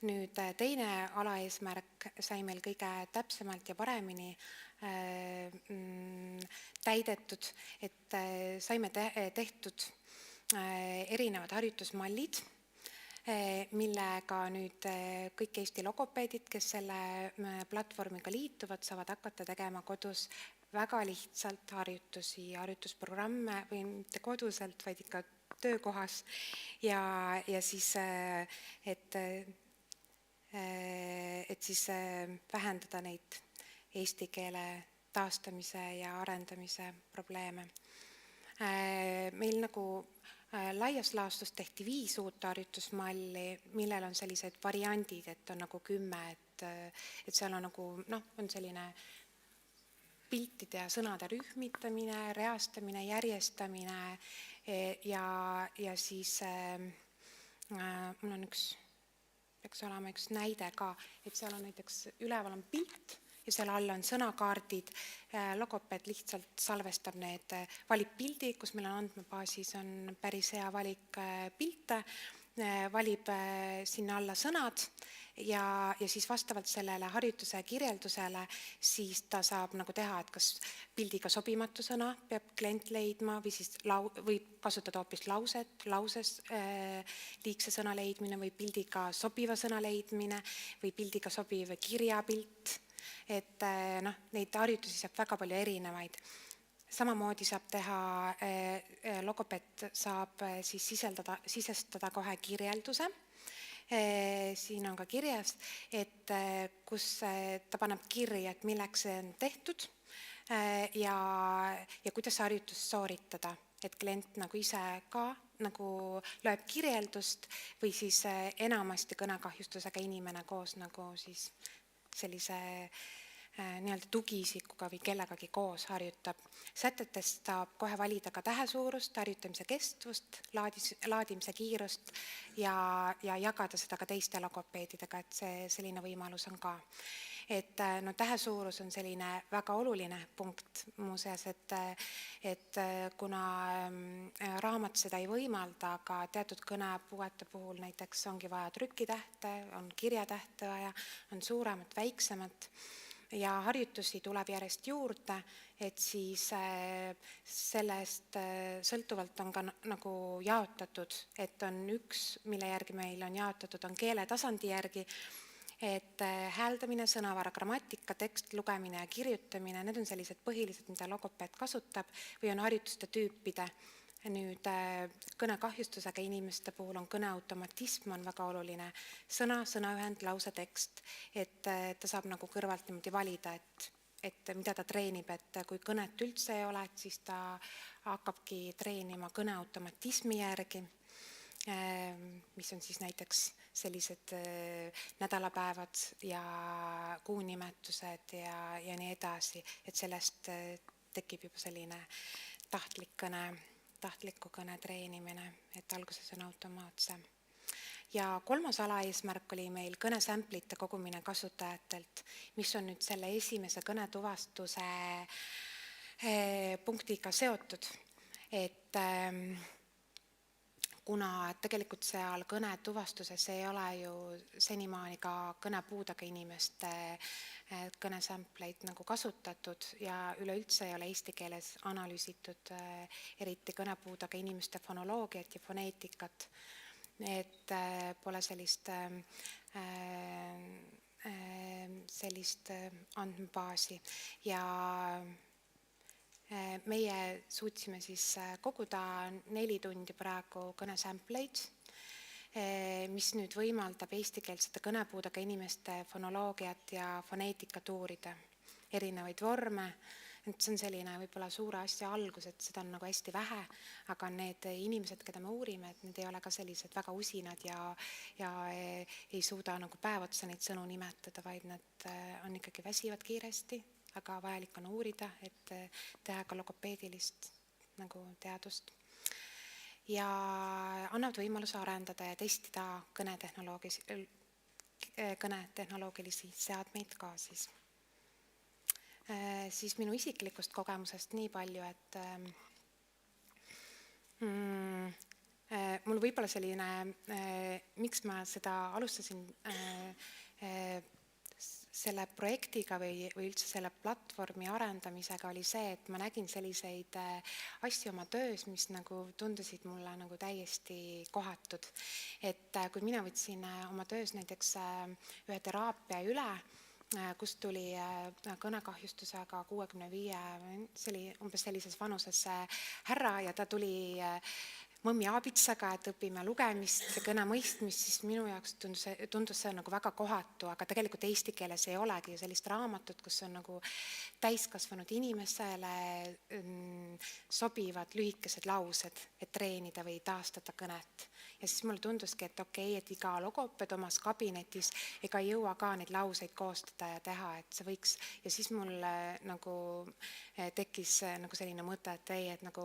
Nüüd teine alaeesmärk sai meil kõige täpsemalt ja paremini täidetud, et saime tehtud erinevad harjutusmallid, millega nüüd kõik Eesti logopeedid, kes selle platvormiga liituvad, saavad hakata tegema kodus väga lihtsalt harjutusprogramme või mitte koduselt, vaid ikka töökohas ja siis, et siis vähendada neid eesti keele taastamise ja arendamise probleeme. Meil nagu laias laastus tehti 5 uut harjutusmalli, millel on sellised variandid, et on nagu 10, et seal on nagu on selline piltide ja sõnade rühmitamine, reastamine, järjestamine ja siis mul on peaks olema üks näide ka, et seal on näiteks üleval on pilt ja seal all on sõnakaardid, logopeed lihtsalt salvestab need, valib pildi, kus meil on andmebaasis on päris hea valik pilte, valib sinna alla sõnad ja siis vastavalt sellele harjutuse kirjeldusele siis ta saab nagu teha, et kas pildiga sobimatu sõna peab klient leidma või siis võib kasutada hoopis lauses liigse sõna leidmine või pildiga sobiva sõna leidmine või pildiga sobiv kirjapilt, et neid harjutusi saab väga palju erinevaid. Samamoodi saab teha, logopeed saab siis sisestada kohe kirjelduse. Siin on ka kirjas, et kus ta paneb kirja, et milleks see on tehtud ja kuidas harjutust sooritada, et klient nagu ise ka nagu loeb kirjeldust või siis enamasti kõnekahjustusega inimene koos nagu siis sellise nii-öelda tugiisikuga või kellegagi koos harjutab. Sätetest saab kohe valida ka tähesuurust, harjutamise kestvust, laadimise kiirust ja jagada seda ka teiste logopeedidega, et selline võimalus on ka. Et tähesuurus on selline väga oluline punkt muuseas, et kuna raamat seda ei võimalda, aga teatud kõnepuuete puhul näiteks ongi vaja trükitähte, on kirjatähte vaja, on suuremat, väiksemat ja harjutusi tuleb järjest juurde, et siis sellest sõltuvalt on ka nagu jaotatud, et on üks, mille järgi meil on jaotatud, on keeletasandi järgi, et hääldamine, sõnavara, grammatika, tekst, lugemine ja kirjutamine, need on sellised põhilised, mida logopeed kasutab või on harjutuste tüüpide. Nüüd kõnekahjustusega inimeste puhul on kõneautomatism on väga oluline. Sõna, sõnaühend, lause, tekst, et ta saab nagu kõrvalt niimoodi valida, et mida ta treenib, et kui kõnet üldse ei ole, et siis ta hakkabki treenima kõneautomatismi järgi, mis on siis näiteks sellised nädalapäevad ja kuunimetused ja nii edasi, et sellest tekib juba selline tahtliku kõne treenimine, et alguses on automaatse. Ja 3. alaeesmärk oli meil kõnesamplite kogumine kasutajatelt, mis on nüüd selle esimese kõnetuvastuse punktiga seotud, et kuna tegelikult seal kõnetuvastuses ei ole ju senimaani ka kõnepuudega inimeste kõnesampleid nagu kasutatud ja üleüldse ei ole eesti keeles analüüsitud eriti kõnepuudega inimeste fonoloogiat ja foneetikat, et pole sellist andmebaasi ja meie suutsime siis koguda 4 tundi praegu kõnesampleid, mis nüüd võimaldab eestikeelsete kõnepuudega inimeste fonoloogiat ja foneetikat uurida, erinevaid vorme. See on selline võib-olla suure asja algus, et seda on nagu hästi vähe, aga need inimesed, keda me uurime, et need ei ole ka sellised väga usinad ja ei suuda nagu päev otsa neid sõnu nimetada, vaid nad on ikkagi väsivad kiiresti, aga vajalik on uurida, et teha ka logopeedilist nagu teadust. Ja annavad võimaluse arendada ja testida kõnetehnoloogilisi seadmeid ka siis. Siis minu isiklikust kogemusest nii palju, et mul võib-olla selline, miks ma seda alustasin selle projektiga või üldse selle platvormi arendamisega oli see, et ma nägin selliseid asju oma töös, mis nagu tundusid mulle nagu täiesti kohatud. Et kui mina võtsin oma töös näiteks ühe teraapia üle, kust tuli kõnekahjustusega 65, see oli umbes sellises vanuses härra ja ta tuli mõmmi aabitsaga, et õpime lugemist ja kõne mõistmist, siis minu jaoks tundus see nagu väga kohatu, aga tegelikult eesti keeles ei olegi ju sellist raamatut, kus on nagu täiskasvanud inimesele sobivad lühikesed laused, et treenida või taastada kõnet. ja siis mulle tunduski, et okei, et iga logopeed omas kabinetis ega ei jõua ka neid lauseid koostada ja teha, et see võiks, ja siis mul nagu tekkis nagu selline mõte, et ei, et nagu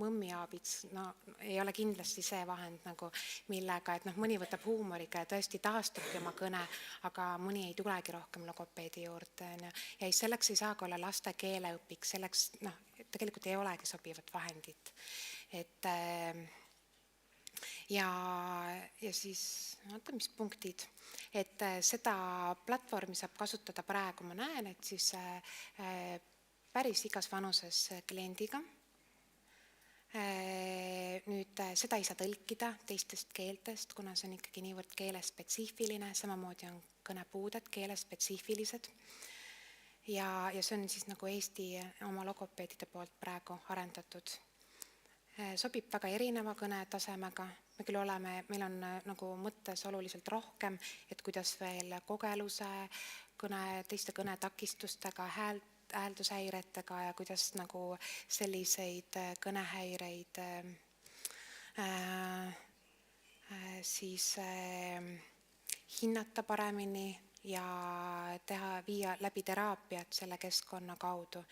mõmmiaabits, no ei ole kindlasti see vahend nagu, millega, et mõni võtab huumoriga ja tõesti taastabki oma kõne, aga mõni ei tulegi rohkem logopeedi juurde, ja selleks ei saagi olla laste keeleõpiks, selleks tegelikult ei olegi sobivat vahendit, et ja siis, vaata, mis punktid, et seda platvormi saab kasutada praegu, ma näen, et siis päris igas vanuses kliendiga. Nüüd seda ei saa tõlkida teistest keeltest, kuna see on ikkagi niivõrd keelespetsiifiline, samamoodi on kõnepuuded keelespetsiifilised ja see on siis nagu Eesti oma logopeedide poolt praegu arendatud. Sobib väga erineva kõnetasemega, me küll oleme, meil on nagu mõttes oluliselt rohkem, et kuidas veel kogeluse, teiste kõnetakistustega, hääldushäiretega ja kuidas nagu selliseid kõnehäireid siis hinnata paremini ja viia läbi teraapiat selle keskkonna kaudu,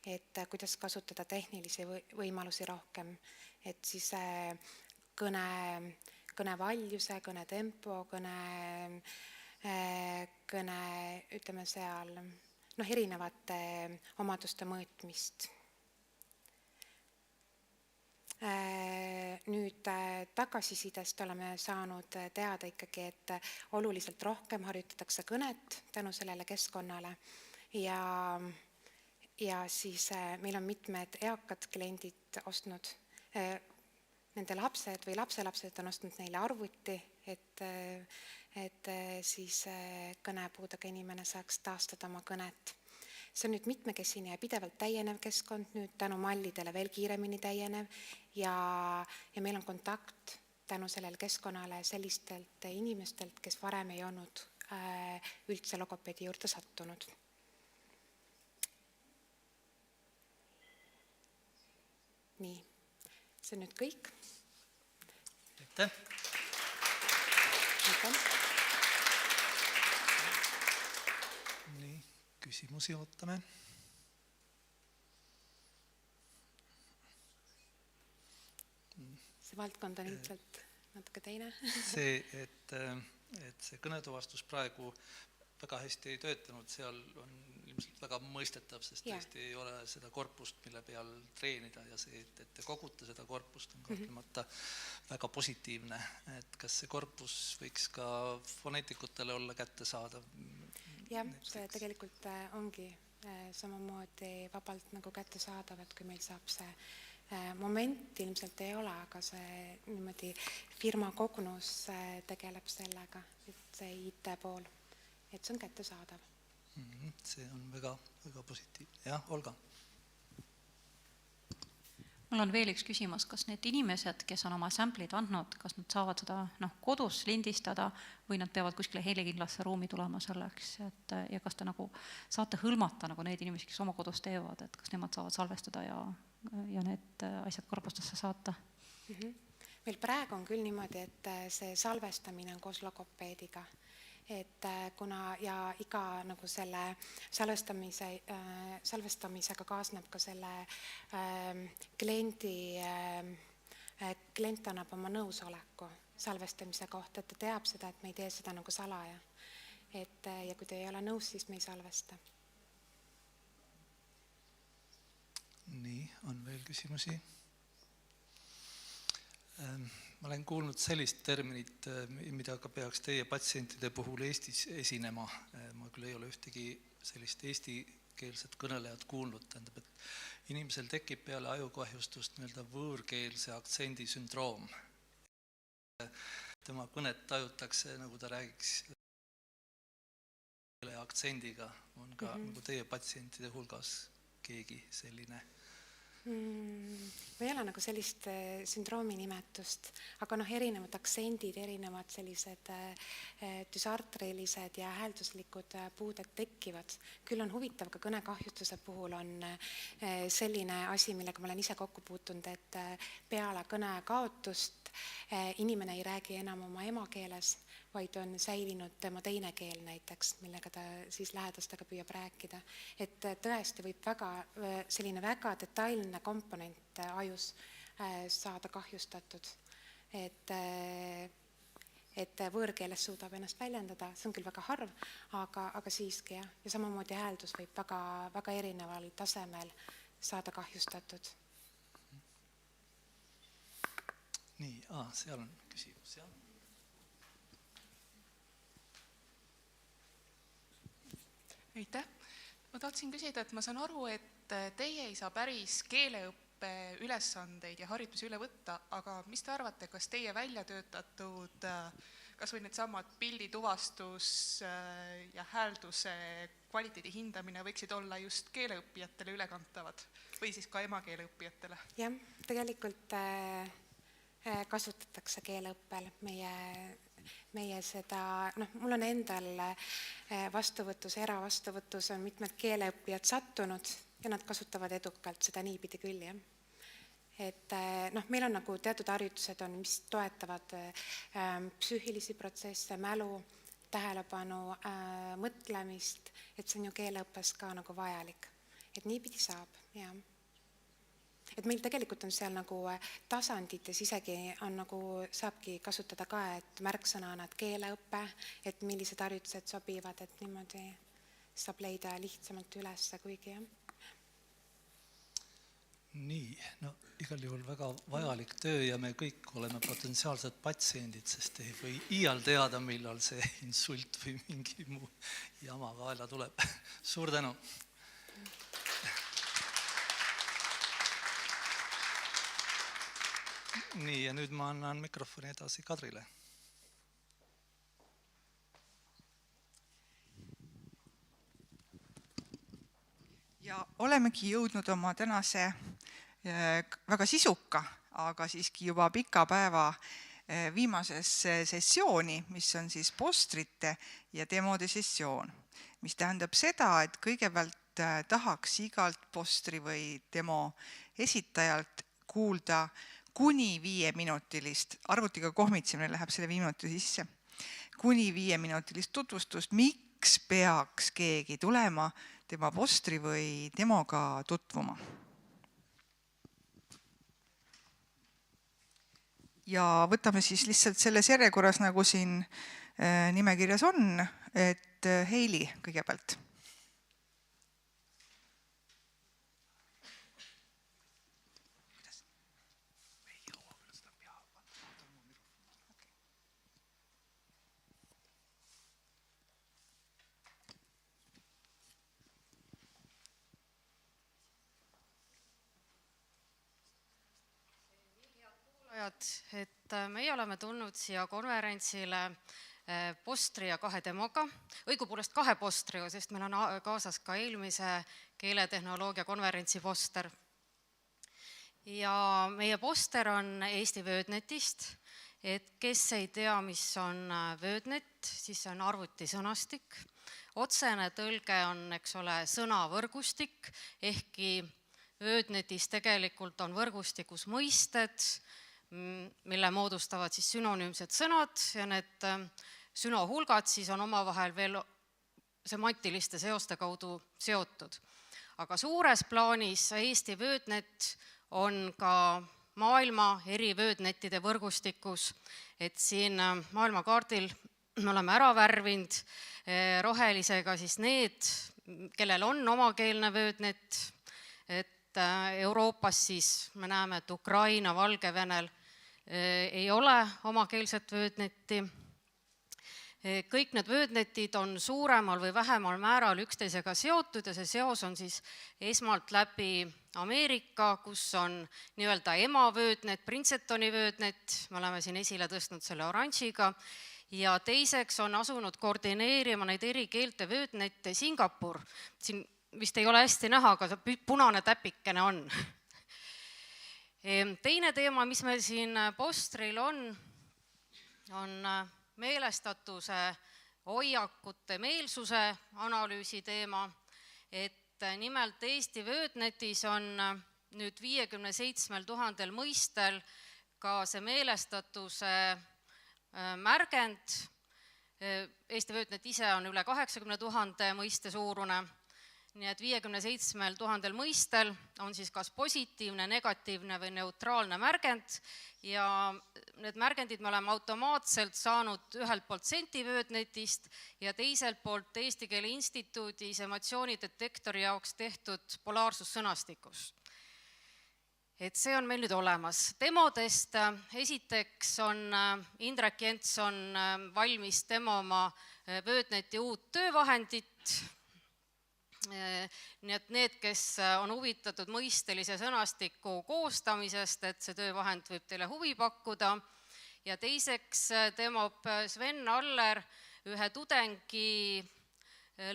et kuidas kasutada tehnilisi võimalusi rohkem, et siis kõne valjuse, kõne tempo, kõne ütleme seal erinevate omaduste mõõtmist. Nüüd tagasisidest oleme saanud teada ikkagi, et oluliselt rohkem harjutatakse kõnet tänu sellele keskkonnale ja siis meil on mitmed eakad kliendid ostnud, nende lapsed või lapselapsed on ostnud neile arvuti, et siis kõnepuudega inimene saaks taastada oma kõnet. See on nüüd mitmekesine ja pidevalt täienev keskkond, nüüd tänu mallidele veel kiiremini täienev ja meil on kontakt tänu sellele keskkonnale sellistelt inimestelt, kes varem ei olnud üldse logopeedi juurde sattunud. Nii, see on nüüd kõik. Aitäh! Nii, küsimusi ootame. See valdkond on ilmselt natuke teine. See, et see kõnetuvastus praegu väga hästi ei töötanud, seal on ilmselt väga mõistetav, sest tõesti ei ole seda korpust, mille peal treenida ja see, et te kogute seda korpust, on kahtlemata väga positiivne. Et kas see korpus võiks ka foneetikutele olla kättesaadav? Jah, see tegelikult ongi samamoodi vabalt nagu kättesaadav, et kui meil saab see moment ilmselt ei ole, aga see niimoodi firma kognus tegeleb sellega, et see IT pool, et see on kättesaadav. See on väga, väga positiivne. Jah, Olga. Mul on veel üks küsimus, kas need inimesed, kes on oma sample'id andnud, kas nad saavad seda kodus lindistada või nad peavad kuskile helekindlasse ruumi tulema selleks, ja kas te nagu saate hõlmata nagu need inimesed, kes oma kodus teevad, et kas nemad saavad salvestada ja need asjad korpustesse saata? Meil praegu on küll niimoodi, et see salvestamine on koos logopeediga. Et kuna ja iga nagu selle salvestamisega kaasneb ka selle klient annab oma nõusoleku salvestamise kohta, et ta teab seda, et me ei tee seda nagu salaja. Ja kui te ei ole nõus, siis me ei salvesta. Nii, on veel küsimusi? Ma olen kuulnud sellist terminit, mida ka peaks teie patsientide puhul Eestis esinema. Ma küll ei ole ühtegi sellist eestikeelset kõnelejat kuulnud. Tähendab, et inimesel tekib peale ajukahjustust võõrkeelse aktsendi sündroom. Tema kõnet tajutakse, nagu ta räägiks aktsendiga. On ka nagu teie patsientide hulgas keegi selline? Ma ei ole nagu sellist sündroomi nimetust, aga erinevad aktsendid, erinevad sellised düsartrilised ja häälduslikud puuded tekkivad. Küll on huvitav, ka kõnekahjustuse puhul on selline asi, millega ma olen ise kokku puutunud, et peale kõne kaotust inimene ei räägi enam oma emakeeles, vaid on säilinud tema teine keel näiteks, millega ta siis lähedastega püüab rääkida. Et tõesti võib selline väga detailne komponent ajus saada kahjustatud. Et võõrkeeles suudab ennast väljendada, see on küll väga harv, aga siiski jah. Ja samamoodi hääldus võib väga erineval tasemel saada kahjustatud. Nii, seal on küsimus, jah. Aitäh. Ma tahtsin küsida, et ma saan aru, et teie ei saa päris keeleõppe ülesandeid ja harjutusi üle võtta, aga mis te arvate, kas teie välja töötatud kas või need samad pildituvastus ja häälduse kvaliteedi hindamine võiksid olla just keeleõppijatele ülekantavad või siis ka emakeeleõppijatele? Jah, tegelikult kasutatakse keeleõppel meie seda, mul on endal vastuvõtus, eravastuvõtus on mitmed keeleõppijad sattunud ja nad kasutavad edukalt seda niipidi küll, jah. Et meil on nagu teatud harjutused on, mis toetavad psüühilisi protsesse, mälu, tähelepanu, mõtlemist, et see on ju keeleõppes ka nagu vajalik. Et niipidi saab, jah. Et meil tegelikult on seal nagu tasandites isegi on nagu saabki kasutada ka, et märksõnad keeleõppe, et millised harjutused sobivad, et niimoodi saab leida lihtsamalt üles, kuigi jah. Nii, igal juhul väga vajalik töö ja me kõik oleme potentsiaalsed patsiendid, sest ei või iial teada, millal see insult või mingi muu jama kaela tuleb. Suur tänu! Nii, ja nüüd ma annan mikrofoni edasi Kadrile. Ja olemegi jõudnud oma tänase väga sisuka, aga siiski juba pika päeva viimases sessiooni, mis on siis postrite ja demode sessioon, mis tähendab seda, et kõigepealt tahaks igalt postri või demo esitajalt kuulda kuni 5-minutilist, arvutiga kohmitsemine läheb selle 5 minuti sisse, kuni 5-minutilist tutvustust, miks peaks keegi tulema tema postri või demoga tutvuma. Ja võtame siis lihtsalt selles järjekorras, nagu siin nimekirjas on, et Heili kõigepealt. Et meie oleme tulnud siia konverentsile postri ja 2 demoga, õigupoolest 2 postriga, sest meil on kaasas ka eelmise keeletehnoloogia konverentsi poster. Ja meie poster on Eesti Wordnetist, et kes ei tea, mis on Wordnet, siis see on arvutisõnastik. Otsene tõlge on, eks ole, sõnavõrgustik, ehkki Wordnetis tegelikult on võrgustikus mõisted, mille moodustavad siis sünonüümsed sõnad ja need sünohulgad siis on omavahel veel semantiliste seoste kaudu seotud. Aga suures plaanis Eesti Wordnet on ka maailma eri Wordnetide võrgustikus, et siin maailmakaardil me oleme ära värvinud rohelisega siis need, kellel on omakeelne Wordnet, et Euroopas siis me näeme, et Ukraina, Valgevenel ei ole omakeelset Wordnetti. Kõik need Wordnetid on suuremal või vähemal määral üksteisega seotud ja see seos on siis esmalt läbi Ameerika, kus on nii-öelda ema Wordnet, Princetoni Wordnet, me oleme siin esile tõstnud selle oranžiga, ja teiseks on asunud koordineerima neid eri keelte Wordnette Singapur. Siin vist ei ole hästi näha, aga punane täpikene on. Teine teema, mis meil siin postril on meelestatuse, hoiakute, meelsuse analüüsi teema, et nimelt Eesti Wordnetis on nüüd 57 000 mõistel ka see meelestatuse märgend. Eesti Vöötnet ise on üle 80 000 mõiste suurune, nii et 57 000 mõistel on siis kas positiivne, negatiivne või neutraalne märgend ja need märgendid me oleme automaatselt saanud ühelt poolt Sentivöötnetist ja teiselt poolt Eesti Keele Instituudis emotsioonidetektori jaoks tehtud polaarsussõnastikust. Et see on meil nüüd olemas. Demodest esiteks on Indrek Jenson valmis demoma Vöötneti uut töövahendit. Nii et need, kes on huvitatud mõistelise sõnastiku koostamisest, et see töövahend võib teile huvi pakkuda. Ja teiseks demob Sven Aller ühe tudengi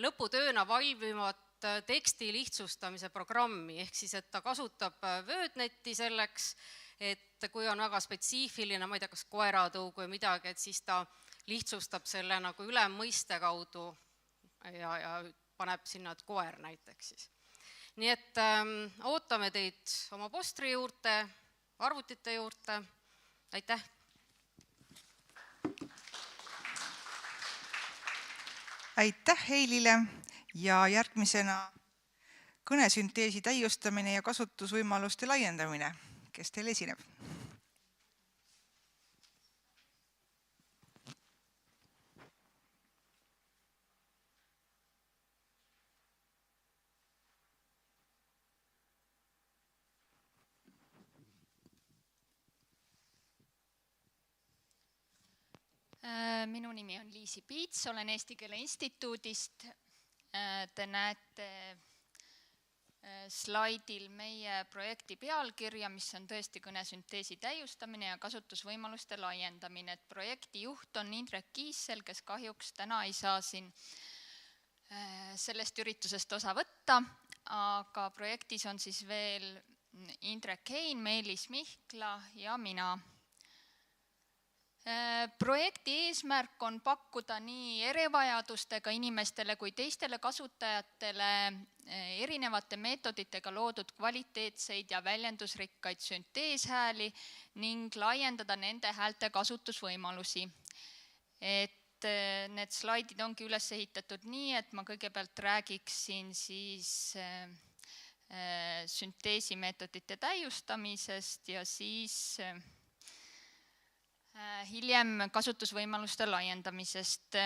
lõputööna valmivat teksti lihtsustamise programmi, ehk siis, et ta kasutab Vöötnetti selleks, et kui on väga spetsiifiline, ma ei tea, kas koeratõug või midagi, et siis ta lihtsustab selle nagu ülemmõiste kaudu ja paneb sinna koer näiteks siis. Nii et ootame teid oma postri juurde, arvutite juurde. Aitäh! Aitäh Heilile! Ja järgmisena kõnesünteesi täiustamine ja kasutusvõimaluste laiendamine. Kes teil esineb? Minu nimi on Liisi Piits, olen Eesti Keele Instituudist. Te näete slaidil meie projekti pealkirja, mis on tõesti kõnesünteesi täiustamine ja kasutusvõimaluste laiendamine. Et projekti juht on Indrek Kiissel, kes kahjuks täna ei saa siin sellest üritusest osa võtta, aga projektis on siis veel Indrek Hein, Meelis Mihkla ja mina. Projekti eesmärk on pakkuda nii erivajadustega inimestele kui teistele kasutajatele erinevate meetoditega loodud kvaliteetseid ja väljendusrikkaid sünteeshääli ning laiendada nende häälte kasutusvõimalusi. Et need slaidid ongi üles ehitatud nii, et ma kõigepealt räägiksin siis sünteesimeetodite täiustamisest ja siis hiljem kasutusvõimaluste laiendamisest.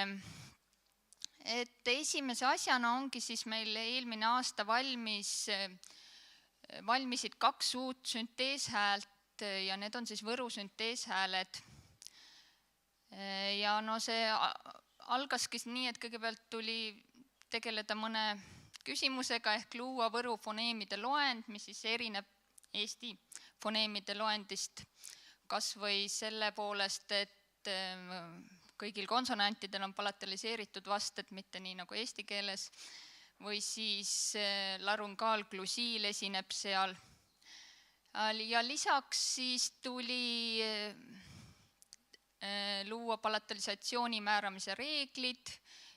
Et esimese asjana ongi siis meil eelmine aasta valmisid 2 uut sünteeshäält ja need on siis Võru sünteeshääled. Ja no see algaski nii, et kõigepealt tuli tegeleda mõne küsimusega ehk luua Võru foneemide loend, mis siis erineb Eesti foneemide loendist. Kas või selle poolest, et kõigil konsonantidel on palataliseeritud vasted, mitte nii nagu eesti keeles, või siis larunkaalglusiil esineb seal. Ja lisaks siis tuli luua palatalisatsiooni määramise reeglid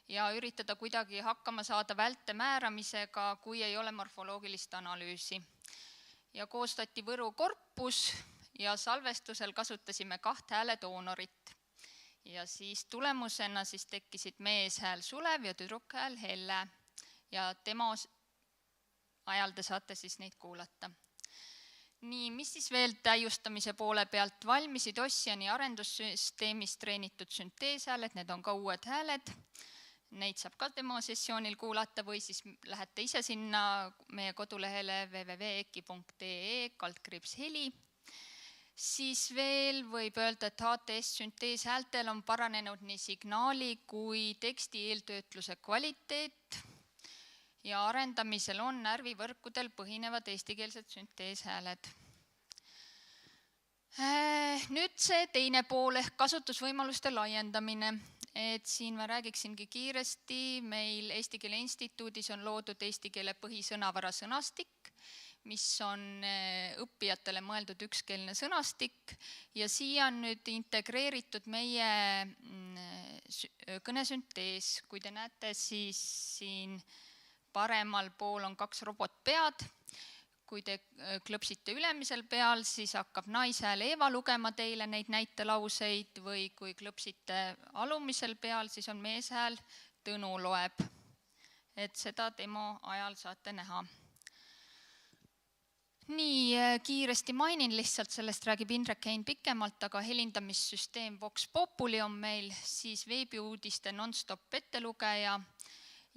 ja üritada kuidagi hakkama saada välte määramisega, kui ei ole morfoloogilist analüüsi. Ja koostati Võru korpus, ja salvestusel kasutasime 2 hääledoonorit. Ja siis tulemusena siis tekkisid meeshääl Sulev ja tüdrukhääl Helle. Ja demo ajal te saate siis neid kuulata. Nii, mis siis veel täiustamise poole pealt valmisid Ossiani arendussüsteemis treenitud sünteeshääled, need on ka uued hääled. Neid saab ka demosessioonil kuulata või siis lähete ise sinna meie kodulehele www.eki.ee/heli. Siis veel võib öelda, et HTS-sünteeshäältel on paranenud nii signaali kui teksti eeltöötluse kvaliteet ja arendamisel on närvivõrkudel põhinevad eestikeelsed sünteeshääled. Nüüd see teine pool ehk kasutusvõimaluste laiendamine. Et siin ma räägiksingi kiiresti, meil Eesti Keele Instituudis on loodud eesti keele põhisõnavara sõnastik, mis on õppijatele mõeldud ükskeelne sõnastik ja siia on nüüd integreeritud meie kõnesüntees. Kui te näete, siis siin paremal pool on 2 robotpead. kui te klõpsite ülemisel peal, siis hakkab naishääl Eeva lugema teile neid näitelauseid või kui klõpsite alumisel peal, siis on meeshääl Tõnu loeb. Et seda demo ajal saate näha. Nii kiiresti mainin lihtsalt, sellest räägib Indrek Hein pikemalt, aga helindamissüsteem Vox Populi on meil, siis veebiuudiste non-stop ettelugeja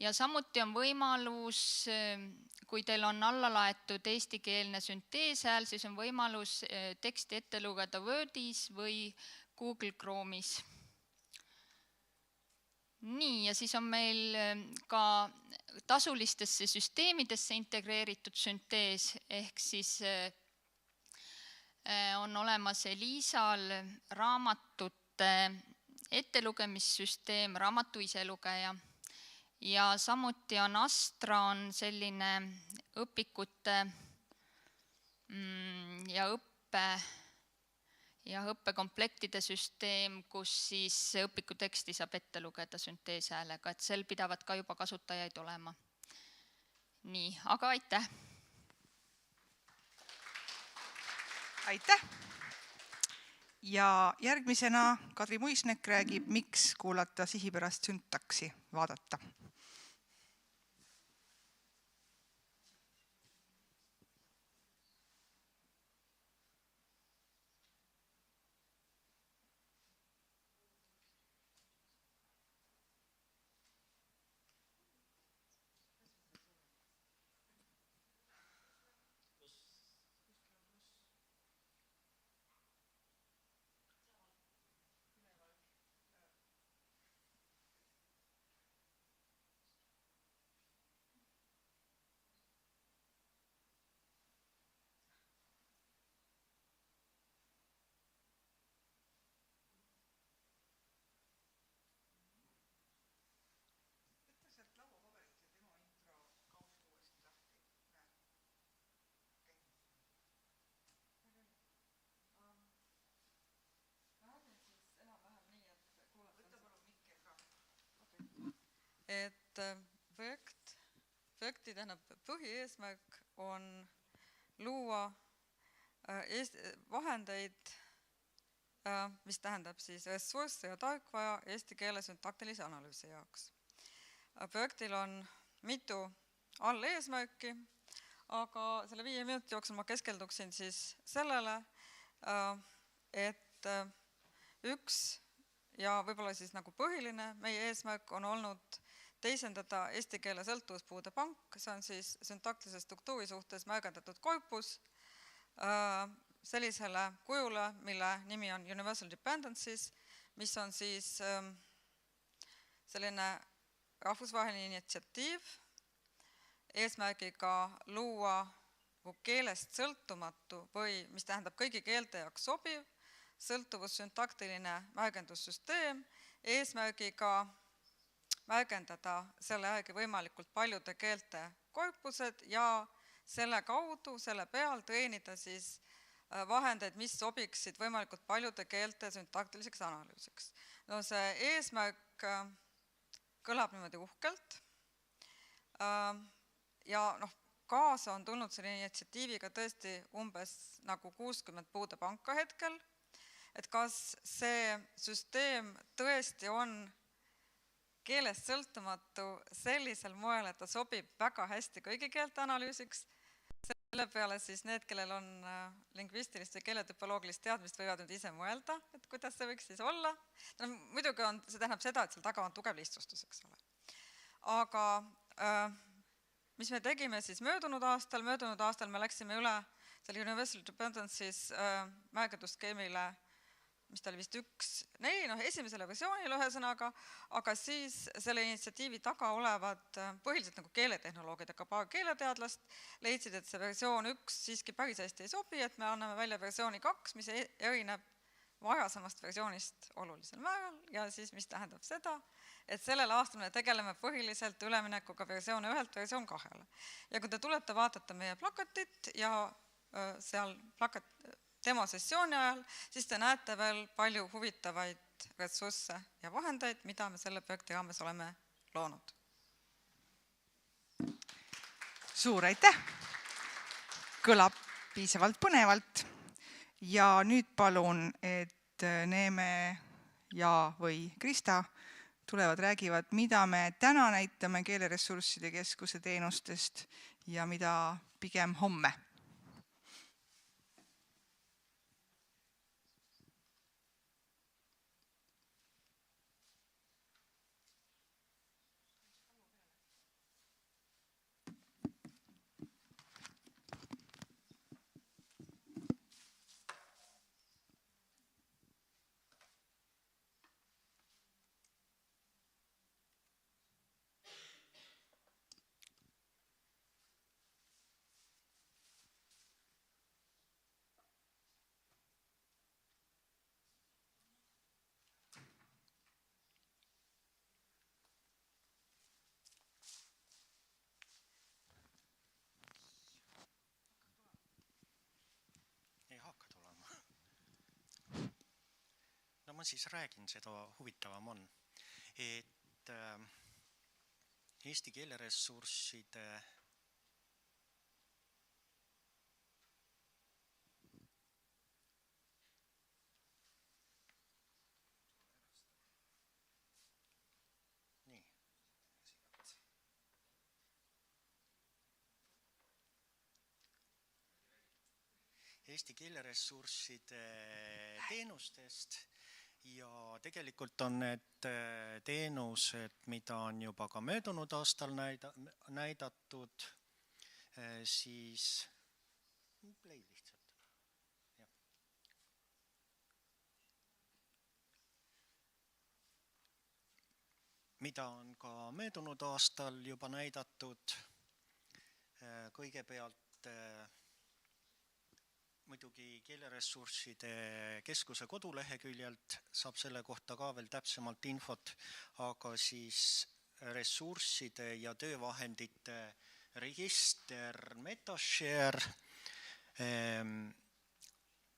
ja samuti on võimalus, kui teil on alla laetud eestikeelne sünteeshääl, siis on võimalus teksti ette lugeda Wordis või Google Chrome'is. Nii, ja siis on meil ka tasulistesse süsteemidesse integreeritud süntees, ehk siis on olemas Elisal raamatute ettelugemissüsteem, raamatu iselugeja. Ja samuti on Astra on selline õpikute ja õppekomplektide süsteem, kus siis õpikuteksti saab ette lugeda sünteeshäälega, et sel pidavad ka juba kasutajaid olema. Nii, aga aitäh! Aitäh! Ja järgmisena Kadri Muisnek räägib, miks kuulata sihipärast syntaksi vaadata. Et projekti põhieesmärk on luua vahendeid, mis tähendab siis ressursse ja tarkvara eesti keele süntaktilise analüüsi jaoks. Projektil on mitu alleesmärki, aga selle 5 minuti jooksul ma keskenduksin siis sellele, et üks ja võib-olla siis nagu põhiline meie eesmärk on olnud teisendada eesti keele sõltuvuspuude pank, see on siis süntaktilise struktuuri suhtes märgendatud korpus sellisele kujule, mille nimi on Universal Dependencies, mis on siis selline rahvusvaheline initsiatiiv eesmärgiga luua keelest sõltumatu või mis tähendab kõigi keelte jaoks sobiv sõltuvussüntaktiline märgendussüsteem eesmärgiga märgendada selle järgi võimalikult paljude keelte korpused ja selle kaudu, selle peal treenida siis vahendeid, mis sobiksid võimalikult paljude keelte süntaktiliseks analüüsiks. No see eesmärk kõlab niimoodi uhkelt ja kaasa on tulnud selle initsiatiiviga tõesti umbes nagu 60 puudepanka hetkel, et kas see süsteem tõesti on keelest sõltumatu sellisel moel, et ta sobib väga hästi kõigi keelte analüüsiks. Selle peale siis need, kellel on lingvistilist või keeletüpoloogilist teadmist, võivad nüüd ise mõelda, et kuidas see võiks siis olla. Muidugi see tähendab seda, et seal taga on tugev lihtsustus, eks ole. Aga mis me tegime siis möödunud aastal me läksime üle selle Universal Dependencies märgendusskeemile, mis ta oli vist esimesele versioonile ühesõnaga, aga siis selle initsiatiivi taga olevad põhiliselt nagu keeletehnoloogid, aga paar keeleteadlast leidsid, et see versioon 1 siiski päris hästi ei sobi, et me anname välja versiooni 2, mis erineb varasemast versioonist olulisel määral ja siis mis tähendab seda, et sellel aastal me tegeleme põhiliselt üleminekuga versioon 1-lt versioon 2-le. Ja kui te tulete, vaatate meie plakatit ja seal demosessiooni ajal, siis te näete veel palju huvitavaid ressursse ja vahendeid, mida me selle projekti raames oleme loonud. Suur aitäh! kõlab piisavalt põnevalt ja nüüd palun, et Neeme ja või Krista tulevad, räägivad, mida me täna näitame Keeleressursside Keskuse teenustest ja mida pigem homme. Ma siis räägin, seda huvitavam on, et Eesti keeleressursside Eesti keeleressursside teenustest ja tegelikult on need teenused, mida on juba ka möödunud aastal näidatud, siis play lihtsalt. Ja. Mida on ka möödunud aastal juba näidatud, kõigepealt muidugi Keeleressursside Keskuse koduleheküljelt saab selle kohta ka veel täpsemalt infot, aga siis ressursside ja töövahendite register MetaShare,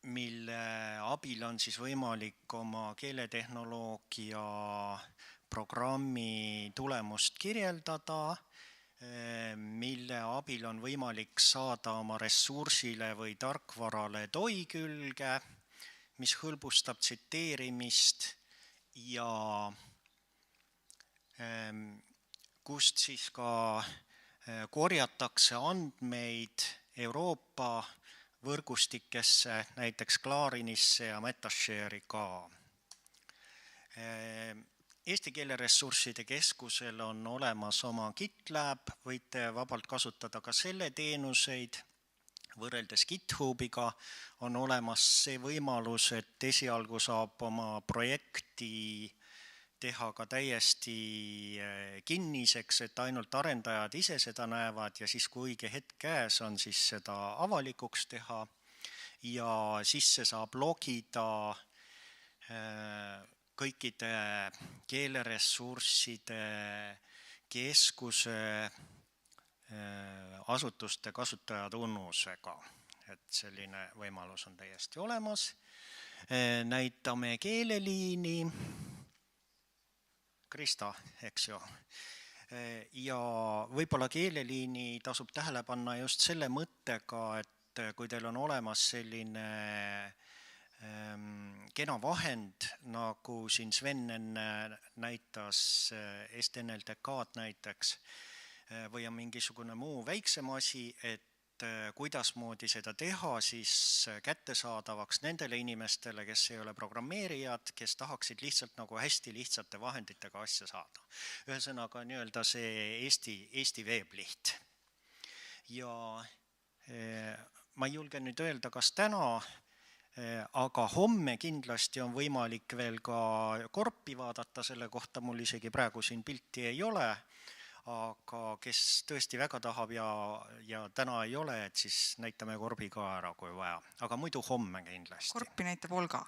mille abil on siis võimalik oma keeletehnoloogia programmi tulemust kirjeldada, mille abil on võimalik saada oma ressursile või tarkvarale TOI külge, mis hõlbustab tsiteerimist ja kust siis ka korjatakse andmeid Euroopa võrgustikesse, näiteks Clarinisse ja MetaShare'i ka. Eesti Keeleressursside Keskusel on olemas oma GitLab, võite vabalt kasutada ka selle teenuseid. Võrreldes GitHubiga on olemas see võimalus, et esialgu saab oma projekti teha ka täiesti kinniseks, et ainult arendajad ise seda näevad ja siis kui õige hetk käes on, siis seda avalikuks teha ja sisse saab logida kõikide Keeleressursside Keskuse asutuste kasutajatunnusega, et selline võimalus on täiesti olemas. Näitame keeleliini, Krista, eks ju, ja võib-olla keeleliini tasub tähele panna just selle mõttega, et kui teil on olemas selline kena vahend, nagu siin Sven enne näitas, STNLTK-d näiteks, või on mingisugune muu väiksem asi, et kuidasmoodi seda teha siis kättesaadavaks nendele inimestele, kes ei ole programmeerijad, kes tahaksid lihtsalt nagu hästi lihtsate vahenditega asja saada. Ühesõnaga nii-öelda see Eesti veebliht. Ja ma ei julge nüüd öelda, kas täna, aga homme kindlasti on võimalik veel ka korpi vaadata, selle kohta mul isegi praegu siin pilti ei ole, aga kes tõesti väga tahab ja täna ei ole, et siis näitame korbi ka ära, kui vaja. Aga muidu homme kindlasti. Korpi näitab Olga.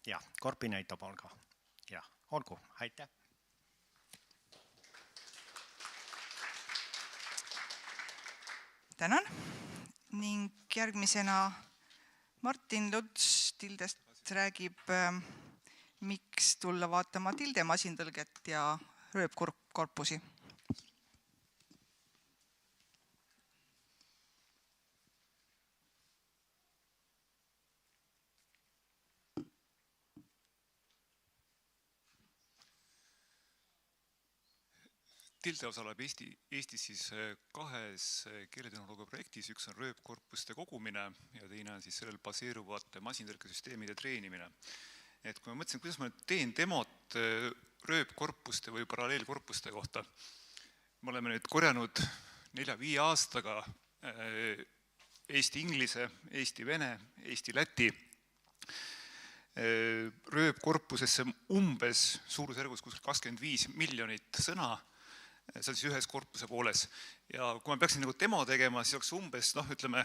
Jah, korpi näitab Olga. Jah, olgu, aitäh. Tänan. Ning järgmisena Martin Luts Tildest räägib, miks tulla vaatama Tilde masintõlget ja rööpkorpusi. Tilde osaleb Eestis siis kahes keeletehnoloogia projektis, üks on rööpkorpuste kogumine ja teine on siis sellel baseeruvate masintõlkesüsteemide treenimine. Et kui ma mõtlesin, kuidas ma nüüd teen demot rööpkorpuste või paralleelkorpuste kohta, me oleme nüüd korjanud 4-5 aastaga Eesti-inglise, Eesti-vene, Eesti-läti rööpkorpusesse umbes suurusjärgus 25 miljonit sõna, see on siis ühes korpuse pooles. Ja kui ma peaksin nagu demo tegema, siis oleks umbes, ütleme,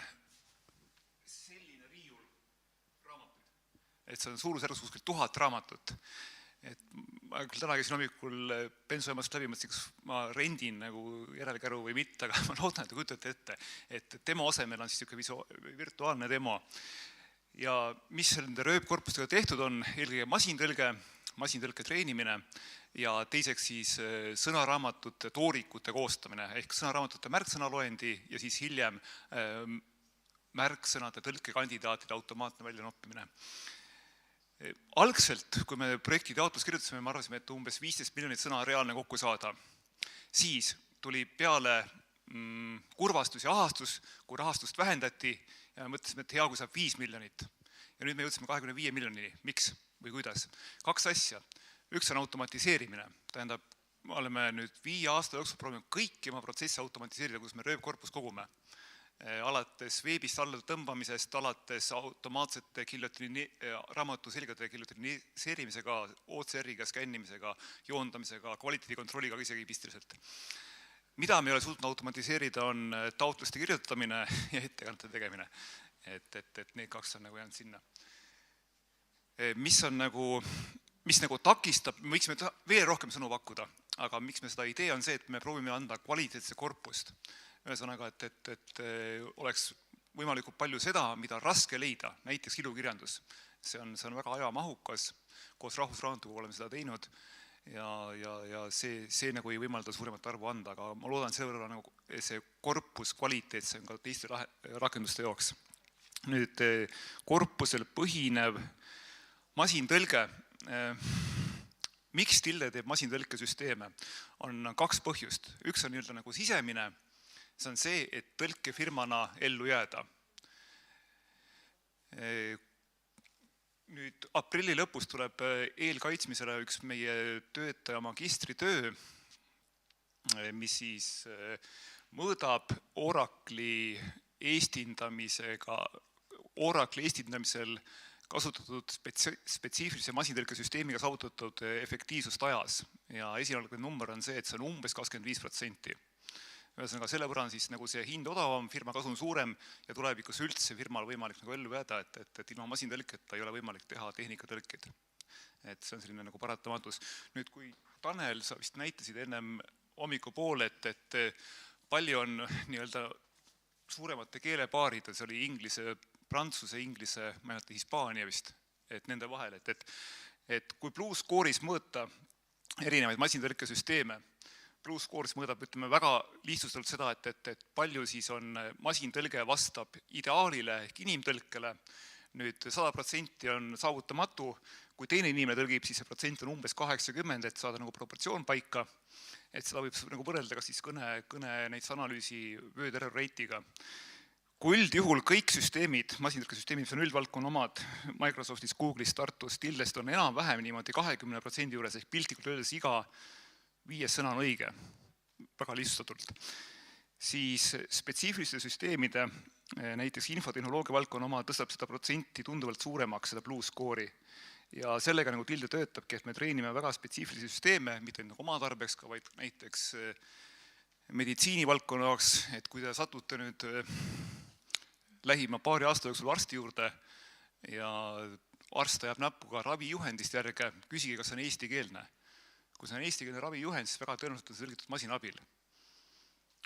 selline riiul raamatuid. Et see on suurusjärgus 1000 raamatut. Et ma küll täna käisin hommikul bensujaamast läbi, mõtlesin, kas ma rendin nagu järelkäru või mitte, aga ma loodan, et te kujutate ette, et demo asemel on siis virtuaalne demo. Ja mis nende rööpkorpustega tehtud on, eelkõige masintõlke treenimine ja teiseks siis sõnaraamatute toorikute koostamine ehk sõnaraamatute märksõnaloendi ja siis hiljem märksõnade tõlkekandidaatide automaatne väljanoppimine. Algselt, kui me projekti taotlust kirjutasime, me arvasime, et umbes 15 miljonit sõna reaalne kokku saada. Siis tuli peale kurvastus ja ahastus, kui rahastust vähendati ja mõtlesime, et hea, kui saab 5 miljonit. Ja nüüd me jõudsime 25 miljonini. Miks või kuidas? 2 asja. Üks on automatiseerimine. Tähendab, me oleme nüüd 5 aasta jooksul proovinud kõiki oma protsesse automatiseerida, kus me rööpkorpus kogume. Alates veebist alla tõmbamisest, alates automaatsete raamatu selgade kilotiniseerimisega, OCR-iga, skännimisega, joondamisega, kvaliteedikontrolliga isegi pistiliselt. Mida me ei ole suutnud automatiseerida, on taotluste kirjutamine ja ettekannete tegemine. Et need 2 on nagu jäänud sinna. Mis nagu takistab, me võiksime veel rohkem sõnu pakkuda, aga miks me seda ei tee, on see, et me proovime anda kvaliteetse korpust. Ühesõnaga, et oleks võimalikult palju seda, mida raske leida, näiteks ilukirjandus. See on väga ajamahukas, koos Rahvusraamatukoguga oleme seda teinud. Ja see nagu ei võimalda suuremat arvu anda, aga ma loodan selle võrra nagu see korpus kvaliteetse on ka teiste rakenduste jooks. Nüüd korpusel põhinev masintõlge. Miks Tilde teeb masintõlkesüsteeme? On 2 põhjust. Üks on nagu sisemine, see on see, et tõlkefirmana ellu jääda. Nüüd aprilli lõpus tuleb eelkaitsmisele üks meie töötaja magistritöö, mis siis mõõdab Oracle'i esindamisel kasutatud spetsiifilise masintõlkesüsteemiga saavutatud efektiivsust ajas. Ja esialgne number on see, et see on umbes 25%. Ühesõnaga, selle võrra on siis nagu see hind odavam, firma kasum suurem ja tulevikus üldse firmal võimalik nagu ellu jääda, et ilma masintõlketa ei ole võimalik teha tehnikatõlkeid. Et see on selline nagu paratamatus. Nüüd, kui Tanel, sa vist näitasid ennem hommikupoole, et palju on nii-öelda suuremate keelepaarid, see oli inglise, prantsuse, inglise, ma ei mäleta, hispaania vist, et nende vahel, et kui BlueScore'is mõõta erinevaid masintõlkesüsteeme, BlueScore'is mõõdab, ütleme väga lihtsustatult seda, et palju siis on masintõlge vastab ideaalile ehk inimtõlkele. Nüüd 100% on saavutamatu, kui teine inimene tõlgib, siis see protsent on umbes 80, et saada nagu proportsioon paika. Et seda võib nagu võrrelda kas siis kõne näiteks analüüsi word error rate'iga. Kui üldjuhul kõik süsteemid, masintõlkesüsteemid, mis on üldvaldkonna omad, Microsoftis, Google'is, Tartus, Tildest on enam-vähem niimoodi 20% juures ehk piltlikult öeldes iga 5 sõna on õige, väga lihtsustatult. Siis spetsiifiliste süsteemide, näiteks infotehnoloogia valdkonna oma tõstab seda protsenti tunduvalt suuremaks, seda BlueScore'i. Ja sellega nagu Tilde töötabki, et me treenime väga spetsiifilisi süsteeme, mitte nagu oma tarbeks ka, vaid näiteks meditsiinivaldkonna jaoks, et kui te satute nüüd lähima paari aasta jooksul arsti juurde ja arst ajab näpuga ravijuhendist järge, küsige, kas see on eestikeelne. Kui see on eestikeelne ravijuhend, siis väga tõenäoliselt on tõlgitud masina abil.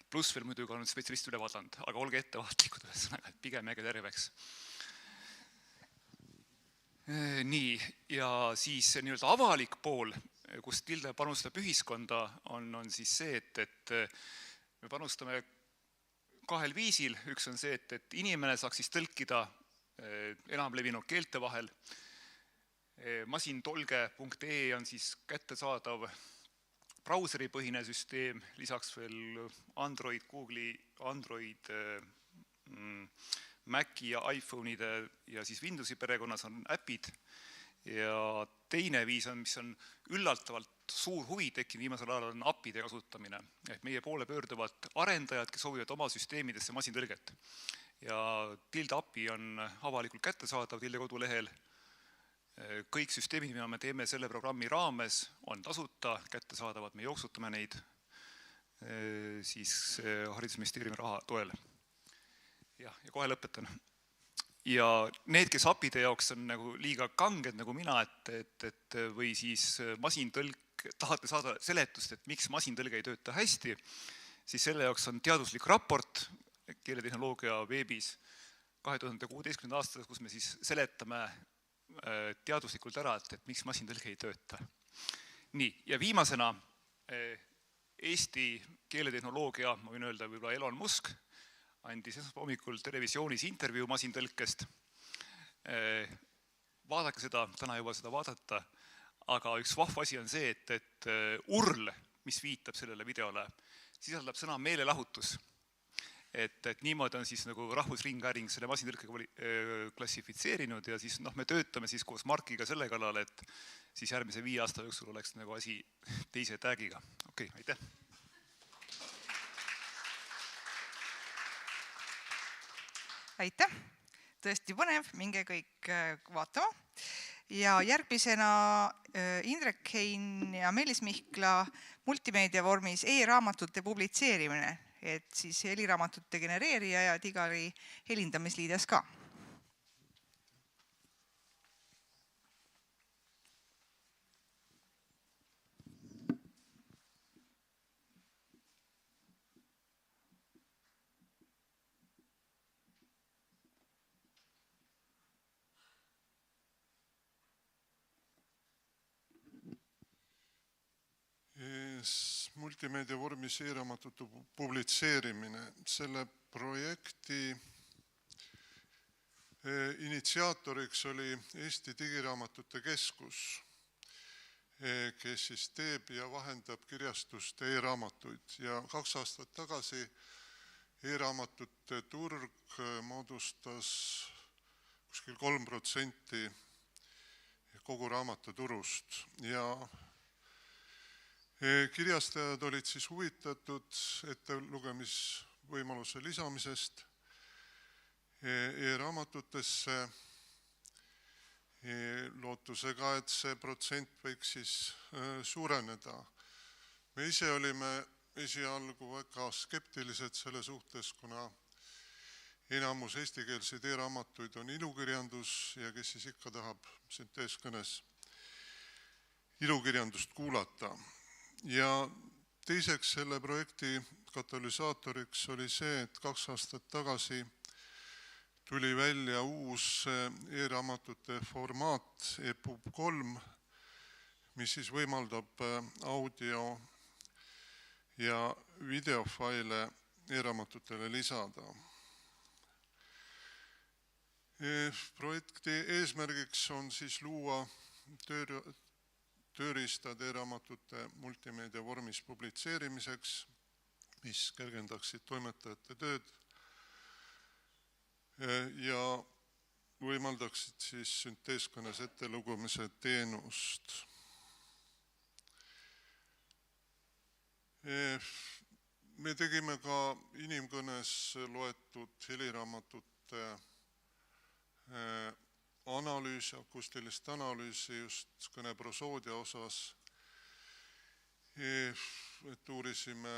Pluss veel muidugi on spetsialist üle vaadanud, aga olge ettevaatlikud, et pigem jääge terveks. Nii, ja siis nii-öelda avalik pool, kus Tilde panustab ühiskonda, on siis see, et me panustame 2 viisil. Üks on see, et inimene saaks siis tõlkida enam levinud keelte vahel. Masintolge.ee on siis kättesaadav brauseripõhine süsteem, lisaks veel Android, Google'i Android, Maci ja iPhone'ide ja siis Windowsi perekonnas on äpid ja teine viis on, mis on üllatavalt suur huvi tekkinud viimasel ajal, on appide kasutamine. Et meie poole pöörduvad arendajad, kes soovivad oma süsteemidesse masintõlget. Ja Tilde API on avalikult kättesaadav Tilde kodulehel. Kõik süsteemid, mida me teeme selle programmi raames, on tasuta, kättesaadavad, me jooksutame neid siis haridusministeeriumi raha toel. Ja kohe lõpetan. Ja need, kes API-de jaoks on nagu liiga kanged nagu mina, et või siis masintõlk, tahate saada seletust, et miks masintõlge ei tööta hästi, siis selle jaoks on teaduslik raport keeletehnoloogia veebis 2016. aastas, kus me siis seletame teaduslikult ära, et miks masintõlge ei tööta. Nii, ja viimasena Eesti keeletehnoloogia, ma võin öelda võib-olla Elon Musk, andis hommikul televisioonis intervjuu masintõlkest. Vaadake seda, täna juba seda vaadata, aga üks vahva asi on see, et URL, mis viitab sellele videole, sisaldab sõna meelelahutus. Et niimoodi on siis nagu Rahvusringhääling selle masintõlkega klassifitseerinud ja siis me töötame siis koos Markiga selle kallal, et siis järgmise 5 aasta jooksul oleks nagu asi teise täägiga. Okei, aitäh! Aitäh! Tõesti põnev, minge kõik vaatama. Ja järgmisena Indrek Hein ja Meelis Mihkla multimeedia vormis e-raamatute publitseerimine, et siis heliraamatute genereerija ja Digari helindamisliides ka. Multimeedia vormis e-raamatute publitseerimine. Selle projekti initsiaatoriks oli Eesti Digiraamatute Keskus, kes siis teeb ja vahendab kirjastuste e-raamatuid. Ja 2 aastat tagasi e-raamatute turg moodustas kuskil 3% kogu raamatuturust ja kirjastajad olid siis huvitatud ettelugemisvõimaluse lisamisest e-raamatutesse lootusega, et see protsent võiks siis suureneda. Me ise olime esialgu väga skeptilised selle suhtes, kuna enamus eestikeelseid e-raamatuid on ilukirjandus ja kes siis ikka tahab sünteeskõnes ilukirjandust kuulata. Ja teiseks selle projekti katalüsaatoriks oli see, et 2 aastat tagasi tuli välja uus e-raamatute formaat EPUB 3, mis siis võimaldab audio ja videofaile e-raamatutele lisada. Projekti eesmärgiks on siis luua tööriistad e-raamatute multimeedia vormis publitseerimiseks, mis kergendaksid toimetajate tööd ja võimaldaksid siis sünteeskõnes ettelugemise teenust. Me tegime ka inimkõnes loetud heliraamatute analüüsi, akustilist analüüsi just kõneprosoodia osas, et uurisime,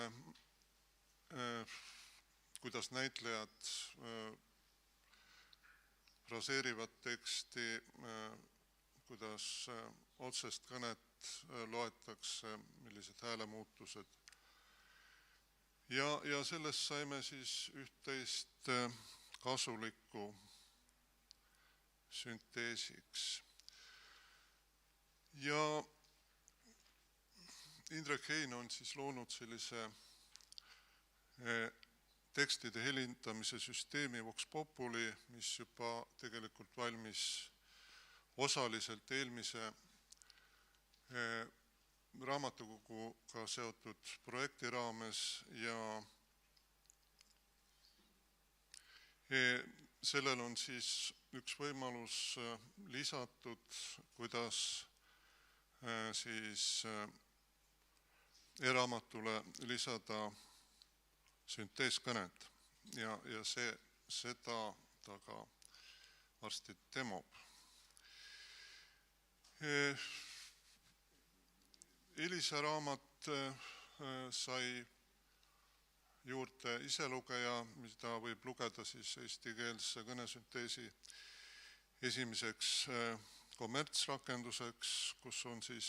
kuidas näitlejad fraseerivad teksti, kuidas otsest kõnet loetakse, millised häälemuutused. Ja sellest saime siis üht-teist kasulikku sünteesiks. Ja Indrek Hein on siis loonud sellise tekstide helindamise süsteemi Vox Populi, mis juba tegelikult valmis osaliselt eelmise raamatukoguga seotud projekti raames ja sellel on siis üks võimalus lisatud, kuidas siis e-raamatule lisada sünteeskõnet ja seda ta ka varsti demob. Elisa raamat sai juurde iselugeja, mida võib lugeda siis eestikeelse kõnesünteesi esimeseks kommertsrakenduseks, kus on siis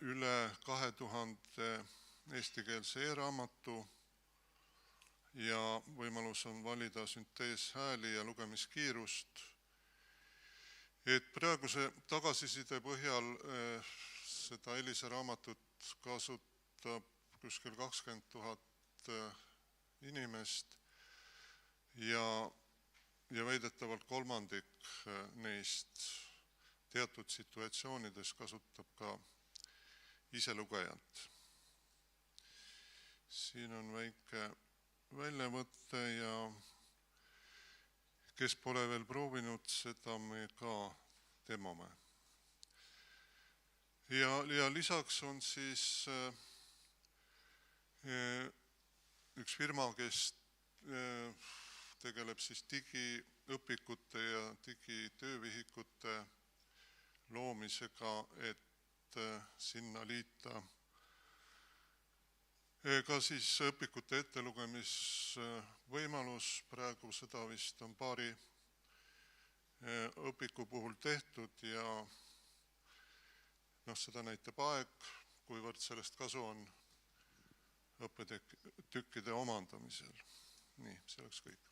üle 2000 eestikeelse e-raamatu ja võimalus on valida sünteeshääli ja lugemiskiirust. Et praeguse tagasiside põhjal seda Elisa raamatut kasutab kuskil 20 000 inimest ja väidetavalt kolmandik neist teatud situatsioonides kasutab ka iselugejat. Siin on väike väljavõte ja kes pole veel proovinud, seda me ka demome. Ja lisaks on siis üks firma, kes tegeleb siis digiõpikute ja digitöövihikute loomisega, et sinna liita ka siis õpikute ettelugemisvõimalus. Praegu seda vist on paari õpiku puhul tehtud ja seda näitab aeg, kuivõrd sellest kasu on õppetükkide omandamisel. Nii, see oleks kõik.